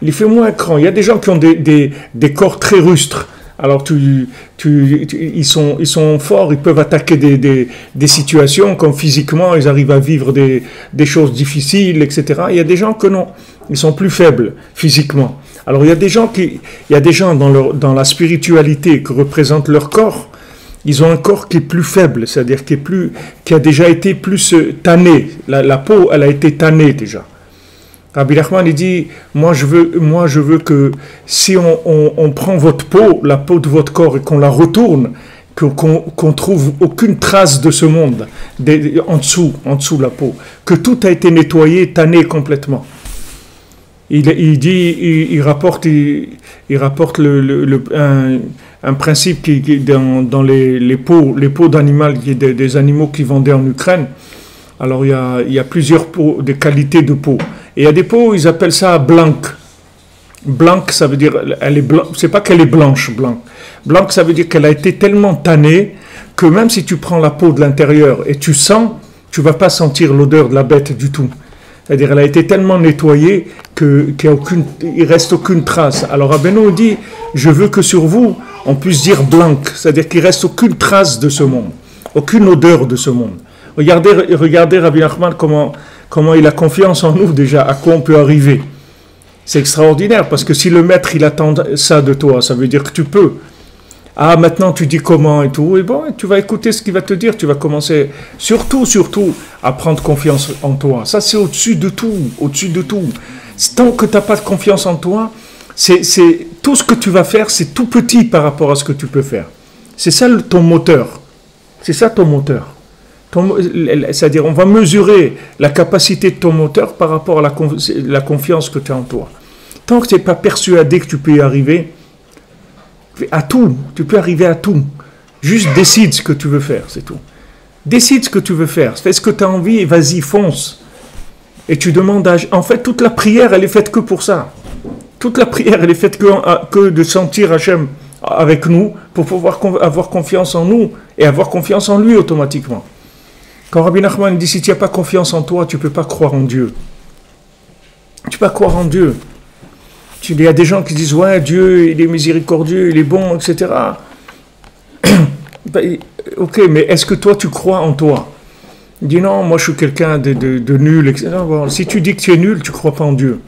Il fait moins écran. Il y a des gens qui ont des corps très rustres. Alors ils sont forts, ils peuvent attaquer des situations comme physiquement, ils arrivent à vivre des choses difficiles, etc. Il y a des gens que non, ils sont plus faibles physiquement. Alors il y a des gens dans la spiritualité que représente leur corps, ils ont un corps qui est plus faible, c'est-à-dire qui a déjà été plus tanné. La peau, elle a été tannée déjà. Rabbi Nachman, il dit, moi je veux que si on prend votre peau, la peau de votre corps, et qu'on la retourne, qu'on trouve aucune trace de ce monde en dessous de la peau, que tout a été nettoyé, tanné complètement. Il rapporte un principe qui dans les peaux d'animal, des animaux qui vendaient en Ukraine. Alors il y a plusieurs peaux, des qualités de peau. Et il y a des peaux, ils appellent ça blanc. Blanc, ça veut dire, elle est blanche. C'est pas qu'elle est blanche, blanc. Blanc, ça veut dire qu'elle a été tellement tannée que même si tu prends la peau de l'intérieur et tu sens, tu vas pas sentir l'odeur de la bête du tout. C'est-à-dire, elle a été tellement nettoyée qu'il reste aucune trace. Alors Rabbeinu dit, je veux que sur vous, on puisse dire blanc. C'est-à-dire qu'il reste aucune trace de ce monde, aucune odeur de ce monde. Regardez Rabbi Nachman comment il a confiance en nous déjà, à quoi on peut arriver. C'est extraordinaire, parce que si le maître il attend ça de toi, ça veut dire que tu peux. Ah, maintenant tu dis comment et tout, et bon, tu vas écouter ce qu'il va te dire, tu vas commencer surtout à prendre confiance en toi. Ça c'est au-dessus de tout. Tant que tu n'as pas de confiance en toi, c'est tout ce que tu vas faire, c'est tout petit par rapport à ce que tu peux faire. C'est ça ton moteur. C'est ça ton moteur. C'est-à-dire, on va mesurer la capacité de ton moteur par rapport à la confiance que tu as en toi. Tant que tu n'es pas persuadé que tu peux y arriver, à tout, tu peux arriver à tout. Juste décide ce que tu veux faire, c'est tout. Décide ce que tu veux faire, fais ce que tu as envie et vas-y, fonce. Et tu demandes en fait, toute la prière, elle est faite que pour ça. Toute la prière, elle est faite que de sentir Hachem avec nous, pour pouvoir avoir confiance en nous et avoir confiance en lui automatiquement. Quand Rabbi Nachman dit, si tu n'as pas confiance en toi, tu ne peux pas croire en Dieu. Tu ne peux pas croire en Dieu. Il y a des gens qui disent, ouais, Dieu, il est miséricordieux, il est bon, etc. Ok, mais est-ce que toi, tu crois en toi? Il dit, non, moi, je suis quelqu'un de nul, etc. Bon, si tu dis que tu es nul, tu ne crois pas en Dieu.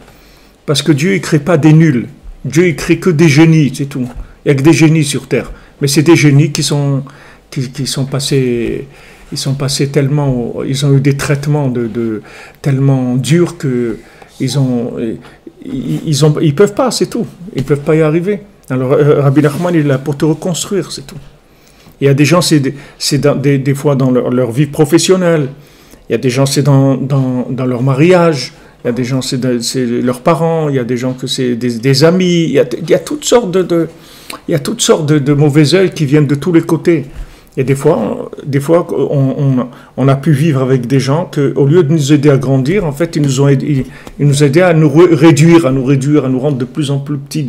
Parce que Dieu, il ne crée pas des nuls. Dieu, il ne crée que des génies, c'est tout. Il n'y a que des génies sur Terre. Mais c'est des génies qui sont passés... Ils sont passés tellement, ils ont eu des traitements tellement durs que ils peuvent pas, c'est tout. Ils peuvent pas y arriver. Alors Rabbi Nachman il est là pour te reconstruire, c'est tout. Il y a des gens, c'est des fois dans leur vie professionnelle. Il y a des gens, c'est dans leur mariage. Il y a des gens, c'est leurs parents. Il y a des gens que c'est des amis. Il y a toutes sortes de mauvais œils qui viennent de tous les côtés. Et des fois on a pu vivre avec des gens que, au lieu de nous aider à grandir, en fait, ils nous aidaient à nous réduire, à nous rendre de plus en plus petits,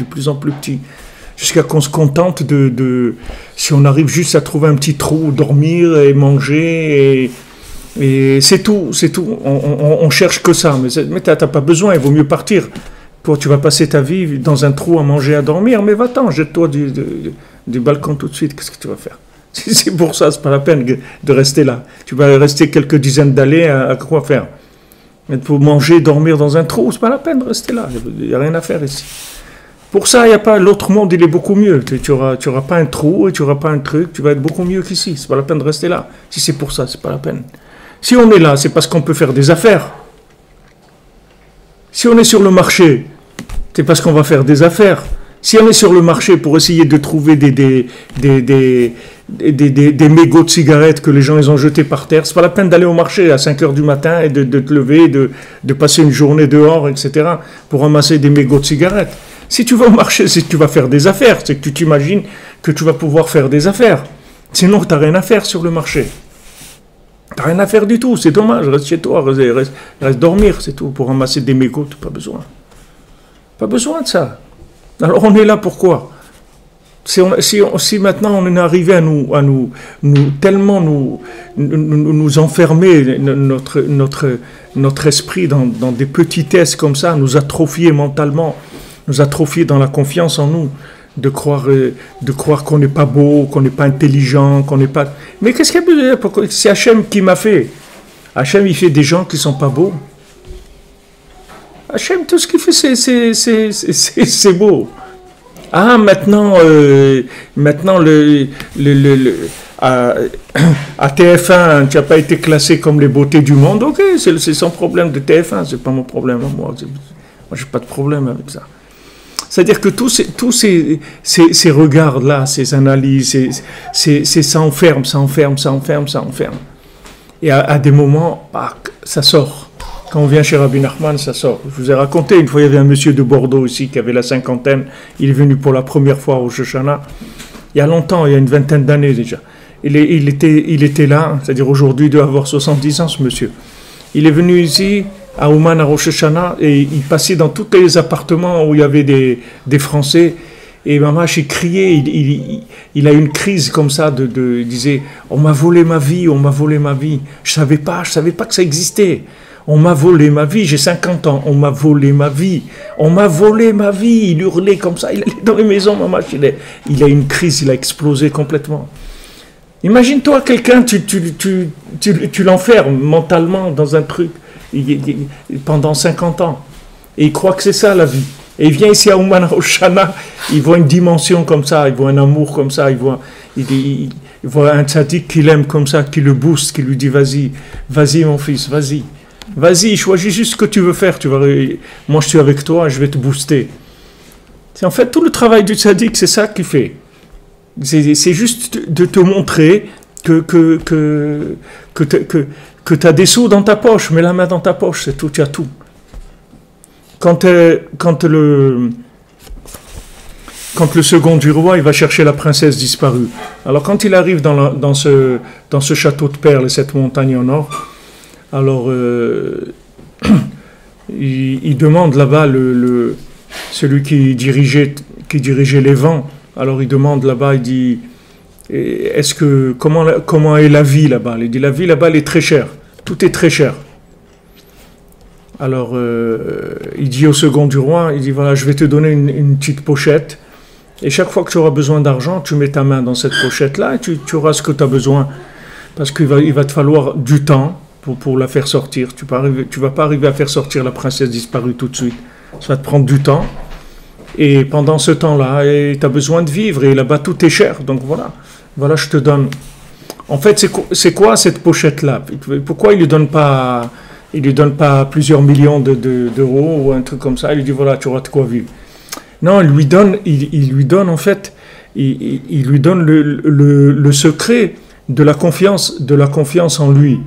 jusqu'à qu'on se contente si on arrive juste à trouver un petit trou, où dormir et manger, et c'est tout. On cherche que ça, mais t'as pas besoin, il vaut mieux partir. Tu vas passer ta vie dans un trou à manger, à dormir, mais va-t'en, jette-toi du balcon tout de suite, qu'est-ce que tu vas faire? C'est pour ça, c'est pas la peine de rester là. Tu vas rester quelques dizaines d'années à quoi faire? Pour manger, dormir dans un trou, c'est pas la peine de rester là. Il n'y a rien à faire ici. Pour ça, il y a pas l'autre monde, il est beaucoup mieux. Tu auras pas un trou et tu auras pas un truc. Tu vas être beaucoup mieux qu'ici. C'est pas la peine de rester là. Si c'est pour ça, c'est pas la peine. Si on est là, c'est parce qu'on peut faire des affaires. Si on est sur le marché, c'est parce qu'on va faire des affaires. Si on est sur le marché pour essayer de trouver des mégots de cigarettes que les gens ils ont jetés par terre, c'est pas la peine d'aller au marché à 5h du matin et de te lever, de passer une journée dehors, etc. pour ramasser des mégots de cigarettes. Si tu vas au marché, c'est que tu vas faire des affaires, c'est que tu t'imagines que tu vas pouvoir faire des affaires. Sinon, tu n'as rien à faire sur le marché. Tu n'as rien à faire du tout, c'est dommage, reste chez toi, reste dormir, c'est tout, pour ramasser des mégots, tu n'as pas besoin. Pas besoin de ça. Alors on est là pourquoi? Si maintenant on est arrivé à nous tellement nous enfermer notre esprit dans des petitesses comme ça, nous atrophier mentalement, nous atrophier dans la confiance en nous, de croire qu'on n'est pas beau, qu'on n'est pas intelligent, qu'on n'est pas... Mais qu'est-ce qu'il y a besoin? C'est Hachem qui m'a fait. Hachem, il fait des gens qui ne sont pas beaux. Hachem, tout ce qu'il fait, c'est beau. Ah, maintenant à TF1, tu n'as pas été classé comme les beautés du monde. Ok, c'est son problème de TF1, c'est pas mon problème. Moi, j'ai pas de problème avec ça. C'est-à-dire que tous ces regards-là, ces analyses, ça enferme. Et à des moments, ça sort. Quand on vient chez Rabbi Nachman, ça sort. Je vous ai raconté, une fois, il y avait un monsieur de Bordeaux ici qui avait la cinquantaine. Il est venu pour la première fois au Rosh Hashanah. Il y a longtemps, il y a une vingtaine d'années déjà. Il était là, c'est-à-dire aujourd'hui, il doit avoir 70 ans, ce monsieur. Il est venu ici, à Ouman, à Rosh Hashanah, et il passait dans tous les appartements où il y avait des Français. Et Mamash, il criait, il a eu une crise comme ça, il disait « On m'a volé ma vie, on m'a volé ma vie. Je savais pas que ça existait. On m'a volé ma vie, j'ai 50 ans, on m'a volé ma vie, on m'a volé ma vie », il hurlait comme ça, il allait dans les maisons, Mamash, il a eu une crise, il a explosé complètement. Imagine-toi quelqu'un, tu l'enfermes mentalement dans un truc pendant 50 ans, et il croit que c'est ça la vie. Et il vient ici à Ouman Roshana, il voit une dimension comme ça, il voit un amour comme ça, il voit un tzaddik qu'il aime comme ça, qui le booste, qui lui dit vas-y mon fils, vas-y, choisis juste ce que tu veux faire, moi je suis avec toi, je vais te booster. C'est en fait tout le travail du tzaddik, c'est ça qu'il fait. C'est juste de te montrer que tu as des sous dans ta poche, mets la main dans ta poche, c'est tout, tu as tout. Quand le second du roi, il va chercher la princesse disparue. Alors quand il arrive dans ce château de perles et cette montagne en or, alors il demande là-bas celui qui dirigeait les vents. Alors il demande là-bas, il dit comment est la vie là-bas? Il dit la vie là-bas elle est très chère, tout est très cher. Alors, il dit au second du roi, il dit, voilà, je vais te donner une petite pochette, et chaque fois que tu auras besoin d'argent, tu mets ta main dans cette pochette-là, et tu auras ce que tu as besoin, parce qu'il va te falloir du temps pour la faire sortir. Tu vas pas arriver à faire sortir la princesse disparue tout de suite. Ça va te prendre du temps, et pendant ce temps-là, tu as besoin de vivre, et là-bas, tout est cher, donc voilà, je te donne. En fait, c'est quoi cette pochette-là? Pourquoi il ne lui donne pas plusieurs millions d'euros ou un truc comme ça, il lui dit voilà, tu auras de quoi vivre. Non, il lui donne en fait, il lui donne le secret de la confiance en lui.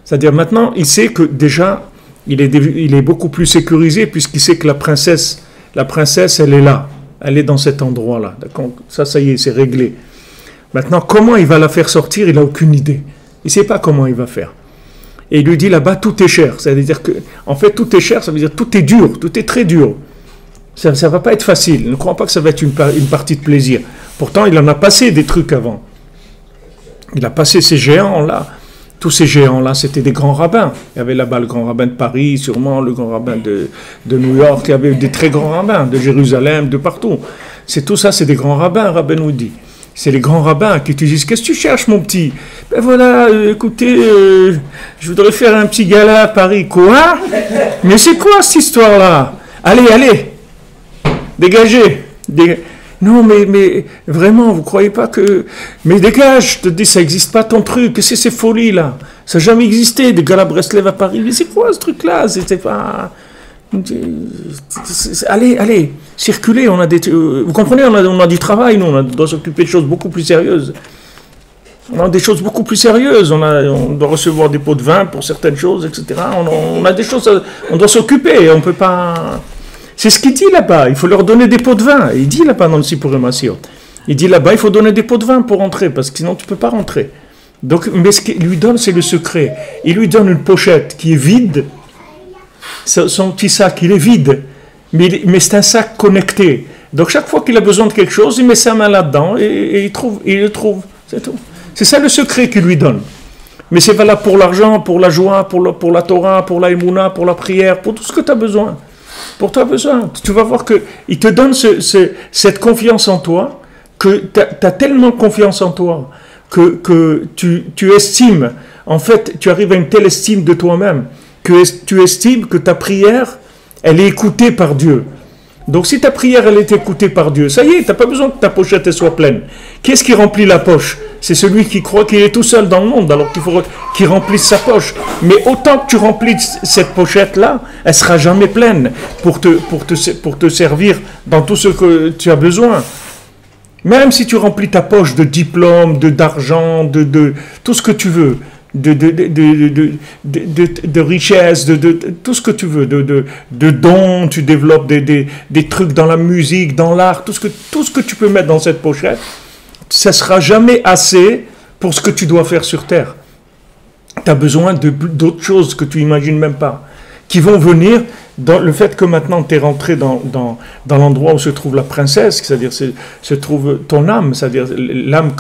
C'est-à-dire maintenant, il sait que déjà, il est beaucoup plus sécurisé puisqu'il sait que la princesse, elle est là, elle est dans cet endroit-là. D'accord ? Ça y est, c'est réglé. Maintenant, comment il va la faire sortir, il n'a aucune idée. Il ne sait pas comment il va faire. Et il lui dit là-bas, tout est cher. C'est-à-dire que, en fait, tout est cher, ça veut dire tout est dur, tout est très dur. Ça ne va pas être facile. Ne crois pas que ça va être une partie de plaisir. Pourtant, il en a passé des trucs avant. Il a passé ces géants-là. Tous ces géants-là, c'était des grands rabbins. Il y avait là-bas le grand rabbin de Paris, sûrement le grand rabbin de New York. Il y avait des très grands rabbins de Jérusalem, de partout. Tout ça, c'est des grands rabbins, Rabbi nous dit. C'est les grands rabbins qui te disent « Qu'est-ce que tu cherches, mon petit ?»« Ben voilà, écoutez, je voudrais faire un petit gala à Paris. »« Quoi ? Mais c'est quoi cette histoire-là ? Allez, dégagez. Non, mais vraiment, vous croyez pas que... Mais dégage, je te dis, ça n'existe pas ton truc. Qu'est-ce que c'est ces folies-là ? Ça n'a jamais existé, des galas Breslev à Paris. Mais c'est quoi ce truc-là ? C'était pas... Allez, circulez, vous comprenez, on a du travail, nous, on doit s'occuper de choses beaucoup plus sérieuses. On a des choses beaucoup plus sérieuses, on doit recevoir des pots de vin pour certaines choses, etc. On a des choses, on doit s'occuper, on peut pas... C'est ce qu'il dit là-bas. Il faut leur donner des pots de vin. Il dit là-bas dans le Sipurim Asiot. Il dit là-bas, il faut donner des pots de vin pour rentrer, parce que sinon tu ne peux pas rentrer. Donc, mais ce qu'il lui donne, c'est le secret. Il lui donne une pochette qui est vide. Son petit sac, il est vide. Mais c'est un sac connecté. Donc chaque fois qu'il a besoin de quelque chose, il met sa main là-dedans et il le trouve. C'est tout. C'est ça le secret qu'il lui donne. Mais c'est valable pour l'argent, pour la joie, pour la Torah, pour la Emouna, pour la prière, pour tout ce que tu as besoin. Pour toi besoin. Tu vas voir qu'il te donne cette confiance en toi, que tu as tellement confiance en toi, que tu estimes, en fait, tu arrives à une telle estime de toi-même, que tu estimes que ta prière, elle est écoutée par Dieu. Donc si ta prière, elle est écoutée par Dieu, ça y est, tu n'as pas besoin que ta pochette elle soit pleine. Qui est-ce qui remplit la poche? C'est celui qui croit qu'il est tout seul dans le monde, alors qu'il faut qu'il remplisse sa poche. Mais autant que tu remplis cette pochette-là, elle ne sera jamais pleine pour te servir dans tout ce que tu as besoin. Même si tu remplis ta poche de diplômes, d'argent, de tout ce que tu veux, de richesse, de tout ce que tu veux, de dons, tu développes des trucs dans la musique, dans l'art, tout ce que tu peux mettre dans cette pochette, ça ne sera jamais assez pour ce que tu dois faire sur terre. Tu as besoin d'autres choses que tu n'imagines même pas, qui vont venir dans le fait que maintenant tu es rentré dans l'endroit où se trouve la princesse, c'est-à-dire se trouve ton âme, c'est-à-dire l'âme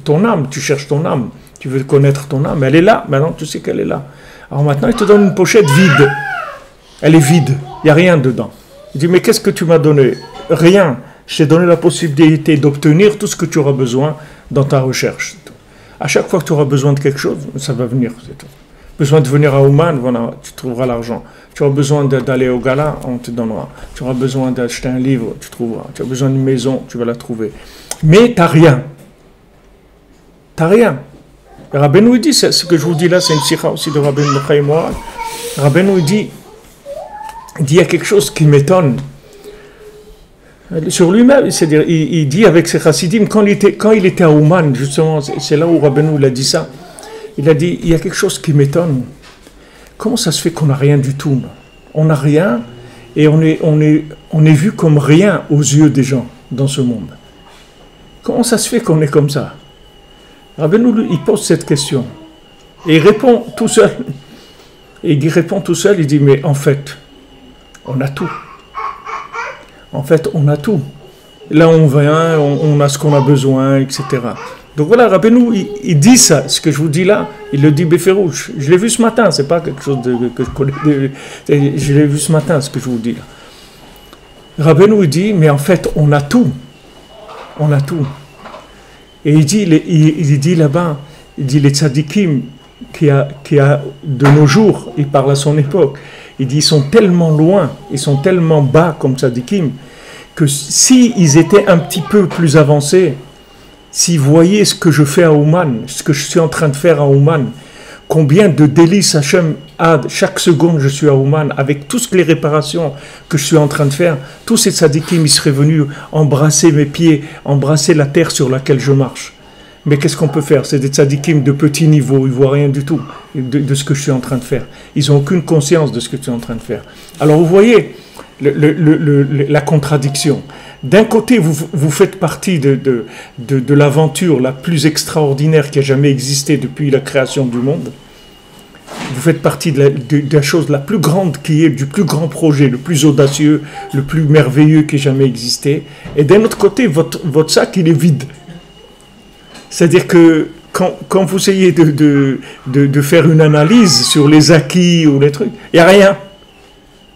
ton âme, tu cherches ton âme. Tu veux connaître ton âme, elle est là, maintenant tu sais qu'elle est là. Alors maintenant il te donne une pochette vide. Elle est vide, il n'y a rien dedans. Il dit, mais qu'est-ce que tu m'as donné? Rien. Je t'ai donné la possibilité d'obtenir tout ce que tu auras besoin dans ta recherche. À chaque fois que tu auras besoin de quelque chose, ça va venir, c'est tout. Besoin de venir à Ouman, voilà, tu trouveras l'argent. Tu auras besoin d'aller au gala, on te donnera. Tu auras besoin d'acheter un livre, tu trouveras. Tu as besoin d'une maison, tu vas la trouver. Mais tu n'as rien. Tu n'as rien. Rabbeinu dit, ce que je vous dis là, c'est une sikha aussi de Rabbeinu Chaim Moharan. Rabbeinu dit, il y a quelque chose qui m'étonne. Sur lui-même, c'est-à-dire, il dit avec ses chassidim, quand il était à Ouman, justement, c'est là où Rabbeinu il a dit ça, il a dit, il y a quelque chose qui m'étonne. Comment ça se fait qu'on n'a rien du tout? On n'a rien, et on est vu comme rien aux yeux des gens dans ce monde. Comment ça se fait qu'on est comme ça? Rabbeinu, il pose cette question. Et il répond tout seul. Et il répond tout seul, il dit, mais en fait, on a tout. En fait, on a tout. Là, on vient, on a ce qu'on a besoin, etc. Donc voilà, Rabbeinu, il dit ça, ce que je vous dis là, il le dit béférouche. Je l'ai vu ce matin, c'est pas quelque chose que je connais. Je l'ai vu ce matin, ce que je vous dis là. Rabbeinu, il dit, mais en fait, on a tout. On a tout. Et il dit là-bas, il dit les tzadikim qui a de nos jours, il parle à son époque, il dit ils sont tellement loin, ils sont tellement bas comme tzadikim, que s'ils étaient un petit peu plus avancés, s'ils voyaient ce que je fais à Ouman, ce que je suis en train de faire à Ouman, combien de délices Hachem a chaque seconde je suis à Ouman, avec toutes les réparations que je suis en train de faire, tous ces tzadikim, ils seraient venus embrasser mes pieds, embrasser la terre sur laquelle je marche. Mais qu'est-ce qu'on peut faire? C'est des tzadikim de petit niveau, ils ne voient rien du tout de ce que je suis en train de faire. Ils n'ont aucune conscience de ce que tu es en train de faire. Alors vous voyez la contradiction. D'un côté, vous faites partie de l'aventure la plus extraordinaire qui a jamais existé depuis la création du monde. Vous faites partie de la chose la plus grande qui est, du plus grand projet, le plus audacieux, le plus merveilleux qui ait jamais existé. Et d'un autre côté, votre sac, il est vide. C'est-à-dire que quand vous essayez de faire une analyse sur les acquis ou les trucs, il n'y a rien.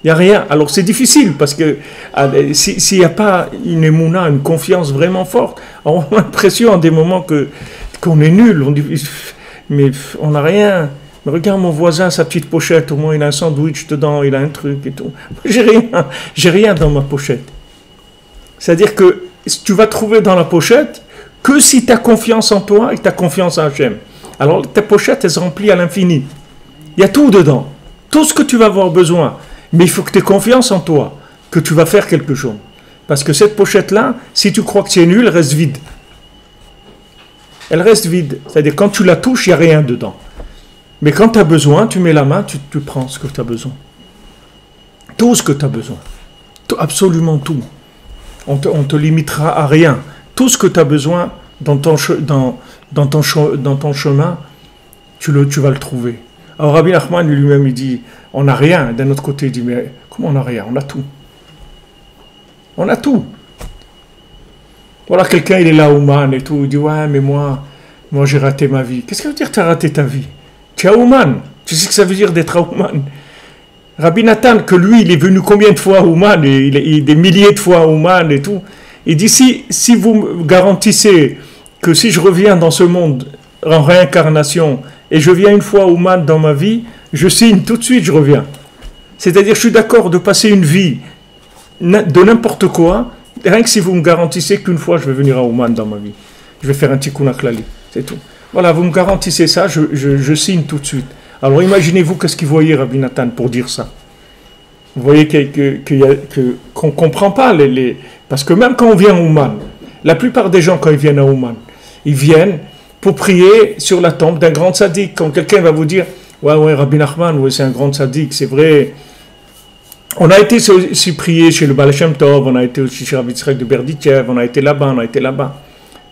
Il n'y a rien. Alors c'est difficile parce que s'il n'y a pas une émouna, une confiance vraiment forte, on a l'impression à des moments qu'on est nul. On dit, mais on n'a rien. Mais regarde mon voisin, sa petite pochette, au moins il a un sandwich dedans, il a un truc et tout. J'ai rien dans ma pochette. C'est-à-dire que tu vas trouver dans la pochette que si tu as confiance en toi et que tu as confiance en Hachem. Alors ta pochette, elle se remplit à l'infini. Il y a tout dedans. Tout ce que tu vas avoir besoin. Mais il faut que tu aies confiance en toi, que tu vas faire quelque chose. Parce que cette pochette-là, si tu crois que c'est nul, elle reste vide. Elle reste vide. C'est-à-dire, quand tu la touches, il n'y a rien dedans. Mais quand tu as besoin, tu mets la main, tu prends ce que tu as besoin. Tout ce que tu as besoin. absolument tout. On te limitera à rien. Tout ce que tu as besoin dans ton chemin, tu vas le trouver. Alors Rabbi Nachman lui-même, il dit, on n'a rien. D'un autre côté, il dit, mais comment on n'a rien? On a tout. On a tout. Voilà, quelqu'un, il est là, Ouman et tout, il dit, ouais, mais moi j'ai raté ma vie. Qu'est-ce que ça veut dire tu as raté ta vie? Tu es à Ouman. Tu sais ce que ça veut dire d'être à Ouman? Rabbi Nathan, que lui, il est venu combien de fois à Ouman, il est des milliers de fois à Ouman et tout. Il dit, si vous me garantissez que si je reviens dans ce monde en réincarnation et je viens une fois à Ouman dans ma vie, je signe tout de suite, je reviens. C'est-à-dire, je suis d'accord de passer une vie de n'importe quoi, rien que si vous me garantissez qu'une fois je vais venir à Ouman dans ma vie. Je vais faire un tikkun aklali, c'est tout. Voilà, vous me garantissez ça, je signe tout de suite. Alors imaginez-vous qu'est-ce qu'il voyait Rabbi Nathan pour dire ça. Vous voyez qu'on ne comprend pas parce que même quand on vient à Ouman, la plupart des gens quand ils viennent à Ouman, ils viennent pour prier sur la tombe d'un grand tzaddik. Quand quelqu'un va vous dire ouais Rabbi Nachman, ouais, c'est un grand tzaddik, c'est vrai. On a été aussi prié chez le Baal Shem Tov, on a été aussi chez Rabbi Yitzhak de Berditchev, on a été là-bas.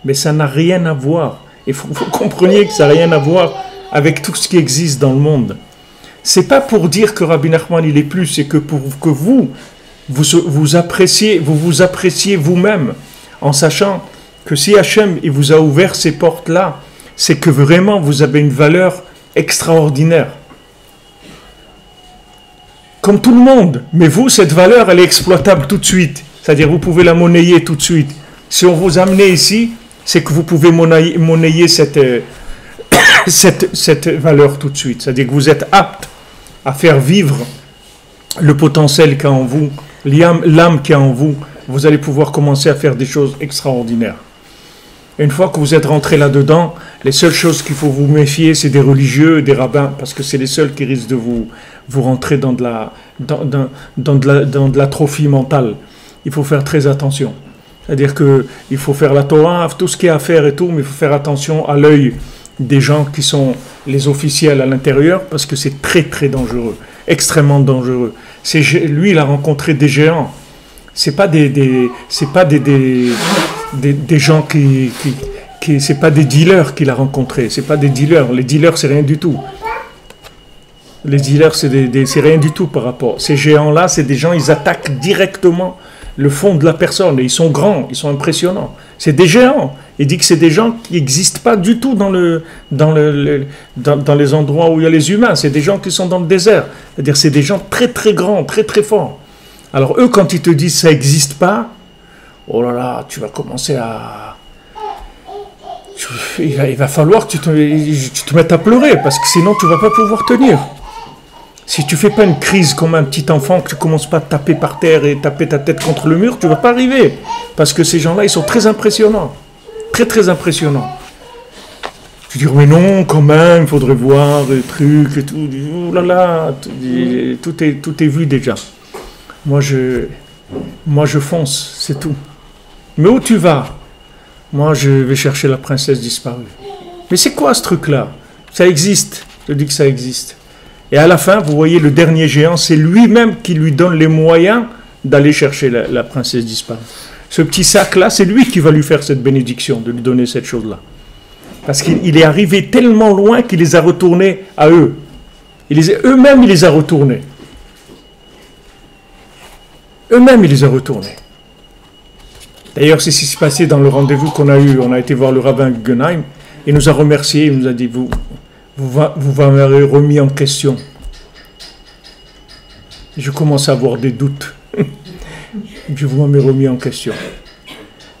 Mais ça n'a rien à voir. Il faut que vous compreniez que ça n'a rien à voir avec tout ce qui existe dans le monde. C'est pas pour dire que Rabbi Nachman il est plus, c'est que pour que vous vous appréciez vous-même, en sachant que si Hachem il vous a ouvert ces portes-là, c'est que vraiment vous avez une valeur extraordinaire. Comme tout le monde. Mais vous, cette valeur, elle est exploitable tout de suite. C'est-à-dire, vous pouvez la monnayer tout de suite. Si on vous amène ici, c'est que vous pouvez monnayer cette valeur tout de suite. C'est-à-dire que vous êtes apte à faire vivre le potentiel qu'il y a en vous, l'âme qu'il y a en vous. Vous allez pouvoir commencer à faire des choses extraordinaires. Et une fois que vous êtes rentré là-dedans, les seules choses qu'il faut vous méfier, c'est des religieux, des rabbins, parce que c'est les seuls qui risquent de vous rentrer dans de l'atrophie mentale. Il faut faire très attention. C'est-à-dire qu'il faut faire la Torah, tout ce qu'il y a à faire et tout, mais il faut faire attention à l'œil des gens qui sont les officiels à l'intérieur, parce que c'est très très dangereux, extrêmement dangereux. Lui, il a rencontré des géants. C'est pas des gens qui c'est pas des dealers qu'il a rencontrés, c'est pas des dealers. Les dealers, c'est rien du tout. Les dealers, c'est rien du tout par rapport. Ces géants-là, c'est des gens, ils attaquent directement le fond de la personne. Et ils sont grands, ils sont impressionnants. C'est des géants. Il dit que c'est des gens qui n'existent pas du tout dans les endroits où il y a les humains. C'est des gens qui sont dans le désert. C'est-à-dire, c'est des gens très très grands, très très forts. Alors eux, quand ils te disent ça n'existe pas, oh là là, tu vas commencer à... Il va falloir que tu te mettes à pleurer, parce que sinon tu ne vas pas pouvoir tenir. Si tu ne fais pas une crise comme un petit enfant, que tu ne commences pas à taper par terre et taper ta tête contre le mur, tu ne vas pas arriver. Parce que ces gens-là, ils sont très impressionnants. Très très impressionnants. Tu dis, mais non, quand même, il faudrait voir des trucs et tout. Oh là là, tout est vu déjà. Moi je fonce, c'est tout. Mais où tu vas? Moi, je vais chercher la princesse disparue. Mais c'est quoi ce truc-là? Ça existe. Je dis que ça existe. Et à la fin, vous voyez, le dernier géant, c'est lui-même qui lui donne les moyens d'aller chercher la princesse disparue. Ce petit sac-là, c'est lui qui va lui faire cette bénédiction, de lui donner cette chose-là. Parce qu'il est arrivé tellement loin qu'il les a retournés à eux. Eux-mêmes, il les a retournés. Eux-mêmes, il les a retournés. D'ailleurs, c'est ce qui s'est passé dans le rendez-vous qu'on a eu. On a été voir le rabbin Guggenheim. Il nous a remerciés. Il nous a dit, vous m'avez remis en question. Je commence à avoir des doutes. Vous m'avez remis en question.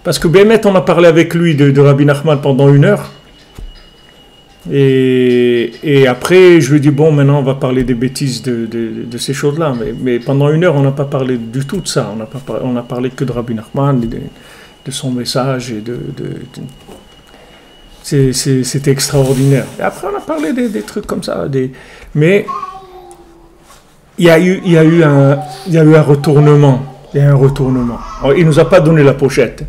Parce que Bémet, on a parlé avec lui de Rabbi Nachman pendant 1 heure. Et après, je lui ai dit, bon, maintenant, on va parler des bêtises de ces choses-là. Mais pendant 1 heure, on n'a pas parlé du tout de ça. On n'a parlé que de Rabbi Nachman, de son message. C'était extraordinaire. Et après, on a parlé des trucs comme ça. Mais il y a eu un retournement. Il y a un retournement. Alors, il ne nous a pas donné la pochette.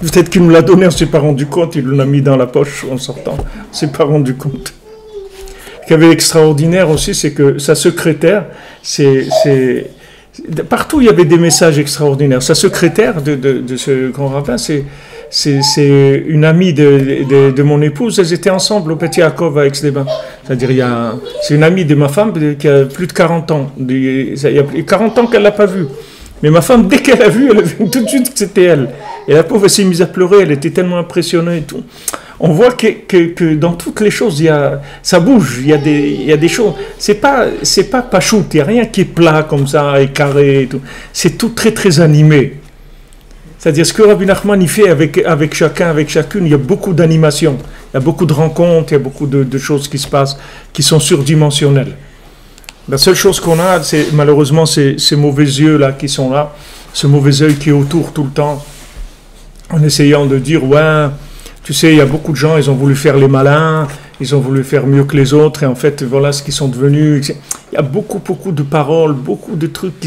Peut-être qu'il nous l'a donné, on ne s'est pas rendu compte, il l'a mis dans la poche en sortant, on ne s'est pas rendu compte. Ce qui avait extraordinaire aussi, c'est que sa secrétaire, c'est Partout, il y avait des messages extraordinaires. Sa secrétaire de ce grand rabbin, c'est une amie de mon épouse. Elles étaient ensemble au Petit Yaakov à Aix-les-Bains. C'est-à-dire, c'est une amie de ma femme qui a plus de 40 ans. Il y a 40 ans qu'elle ne l'a pas vue. Mais ma femme, dès qu'elle a vu, elle a vu tout de suite que c'était elle. Et la pauvre, elle s'est mise à pleurer. Elle était tellement impressionnée et tout. On voit que dans toutes les choses, ça bouge, il y a des choses. C'est pas pachoute, il n'y a rien qui est plat comme ça, et carré et tout. C'est tout très très animé. C'est-à-dire ce que Rabbi Nachman il fait avec chacun, avec chacune, il y a beaucoup d'animation, il y a beaucoup de rencontres, il y a beaucoup de choses qui se passent, qui sont surdimensionnelles. La seule chose qu'on a, c'est malheureusement ces mauvais yeux là qui sont là, ce mauvais œil qui est autour tout le temps, en essayant de dire, ouais, tu sais, il y a beaucoup de gens, ils ont voulu faire les malins, ils ont voulu faire mieux que les autres, et en fait, voilà ce qu'ils sont devenus. Il y a beaucoup de paroles, beaucoup de trucs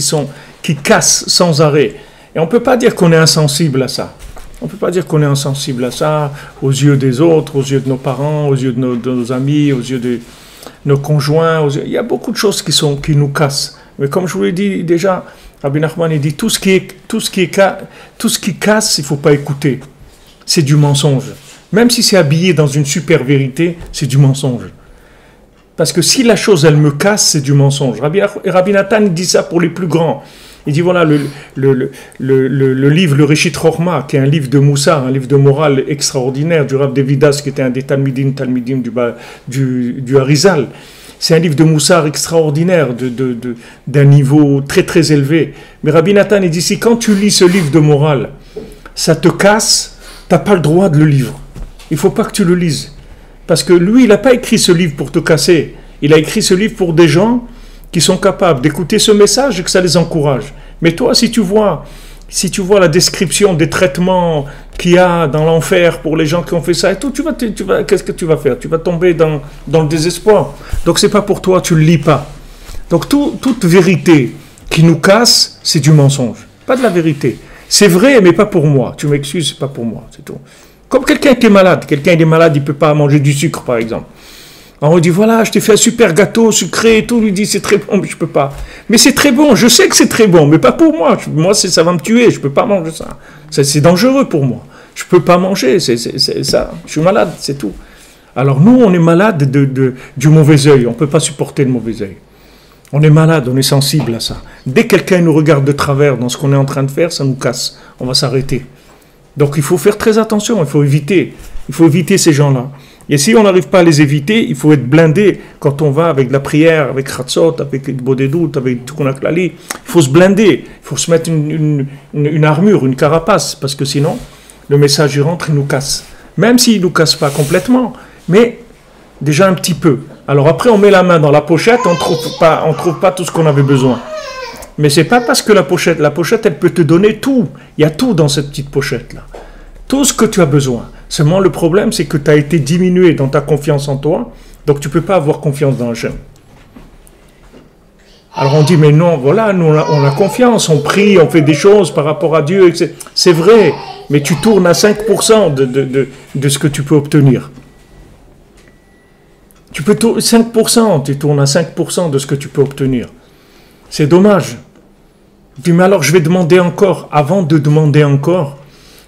qui cassent sans arrêt. Et on ne peut pas dire qu'on est insensible à ça. On ne peut pas dire qu'on est insensible à ça, aux yeux des autres, aux yeux de nos parents, aux yeux de nos amis, aux yeux de nos conjoints. Il y a beaucoup de choses qui nous cassent. Mais comme je vous l'ai dit déjà, Rabbi Nachman il dit, tout ce qui casse, il ne faut pas écouter. C'est du mensonge. Même si c'est habillé dans une super vérité, c'est du mensonge. Parce que si la chose, elle me casse, c'est du mensonge. Rabbi Nathan dit ça pour les plus grands. Il dit, voilà, le livre, le Réchit Chochma, qui est un livre de Moussar, un livre de morale extraordinaire, du Rav Devidas, qui était un des Talmidim du Harizal. C'est un livre de Moussar extraordinaire, d'un niveau très très élevé. Mais Rabbi Nathan, il dit, si quand tu lis ce livre de morale, ça te casse, tu n'as pas le droit de le lire. Il ne faut pas que tu le lises. Parce que lui, il n'a pas écrit ce livre pour te casser. Il a écrit ce livre pour des gens qui sont capables d'écouter ce message et que ça les encourage. Mais toi, si tu vois la description des traitements qu'il y a dans l'enfer pour les gens qui ont fait ça et tout, qu'est-ce que tu vas faire? Tu vas tomber dans le désespoir. Donc, ce n'est pas pour toi, tu ne le lis pas. Donc, toute vérité qui nous casse, c'est du mensonge. Pas de la vérité. C'est vrai, mais pas pour moi. Tu m'excuses, c'est pas pour moi, c'est tout. Comme quelqu'un qui est malade. Quelqu'un il est malade, il ne peut pas manger du sucre, par exemple. Alors on dit, voilà, je t'ai fait un super gâteau sucré et tout. Il dit, c'est très bon, mais je ne peux pas. Mais c'est très bon, je sais que c'est très bon, mais pas pour moi. Moi, ça va me tuer, je ne peux pas manger ça. C'est dangereux pour moi. Je ne peux pas manger, c'est ça. Je suis malade, c'est tout. Alors nous, on est malade du mauvais œil. On ne peut pas supporter le mauvais œil. On est malade, on est sensible à ça. Dès que quelqu'un nous regarde de travers dans ce qu'on est en train de faire, ça nous casse. On va s'arrêter. Donc il faut faire très attention, il faut éviter ces gens-là. Et si on n'arrive pas à les éviter, il faut être blindé quand on va avec de la prière, avec Khatsot, avec le Bodedut, avec Tikkun HaKlali. Il faut se blinder, il faut se mettre une armure, une carapace, parce que sinon, le message il rentre, il nous casse. Même s'il ne nous casse pas complètement, mais déjà un petit peu. Alors après, on met la main dans la pochette, on ne trouve pas tout ce qu'on avait besoin. Mais ce n'est pas parce que la pochette, elle peut te donner tout. Il y a tout dans cette petite pochette-là. Tout ce que tu as besoin. Seulement, le problème, c'est que tu as été diminué dans ta confiance en toi, donc tu ne peux pas avoir confiance dans Hachem. Alors on dit, mais non, voilà, nous on a confiance, on prie, on fait des choses par rapport à Dieu, etc. C'est vrai, mais tu tournes à 5% de ce que tu peux obtenir. 5%, tu tournes à 5% de ce que tu peux obtenir. C'est dommage. Je dis, mais alors je vais demander encore. Avant de demander encore,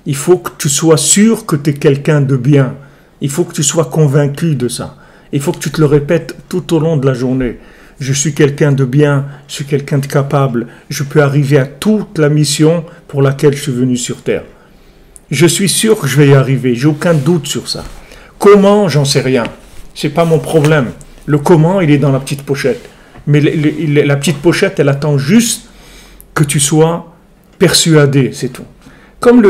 il faut que tu sois sûr que tu es quelqu'un de bien. Il faut que tu sois convaincu de ça. Il faut que tu te le répètes tout au long de la journée. Je suis quelqu'un de bien, je suis quelqu'un de capable. Je peux arriver à toute la mission pour laquelle je suis venu sur Terre. Je suis sûr que je vais y arriver. J'ai aucun doute sur ça. Comment, j'en sais rien. Ce n'est pas mon problème. Le comment, il est dans la petite pochette. Mais la petite pochette, elle attend juste que tu sois persuadé, c'est tout. Comme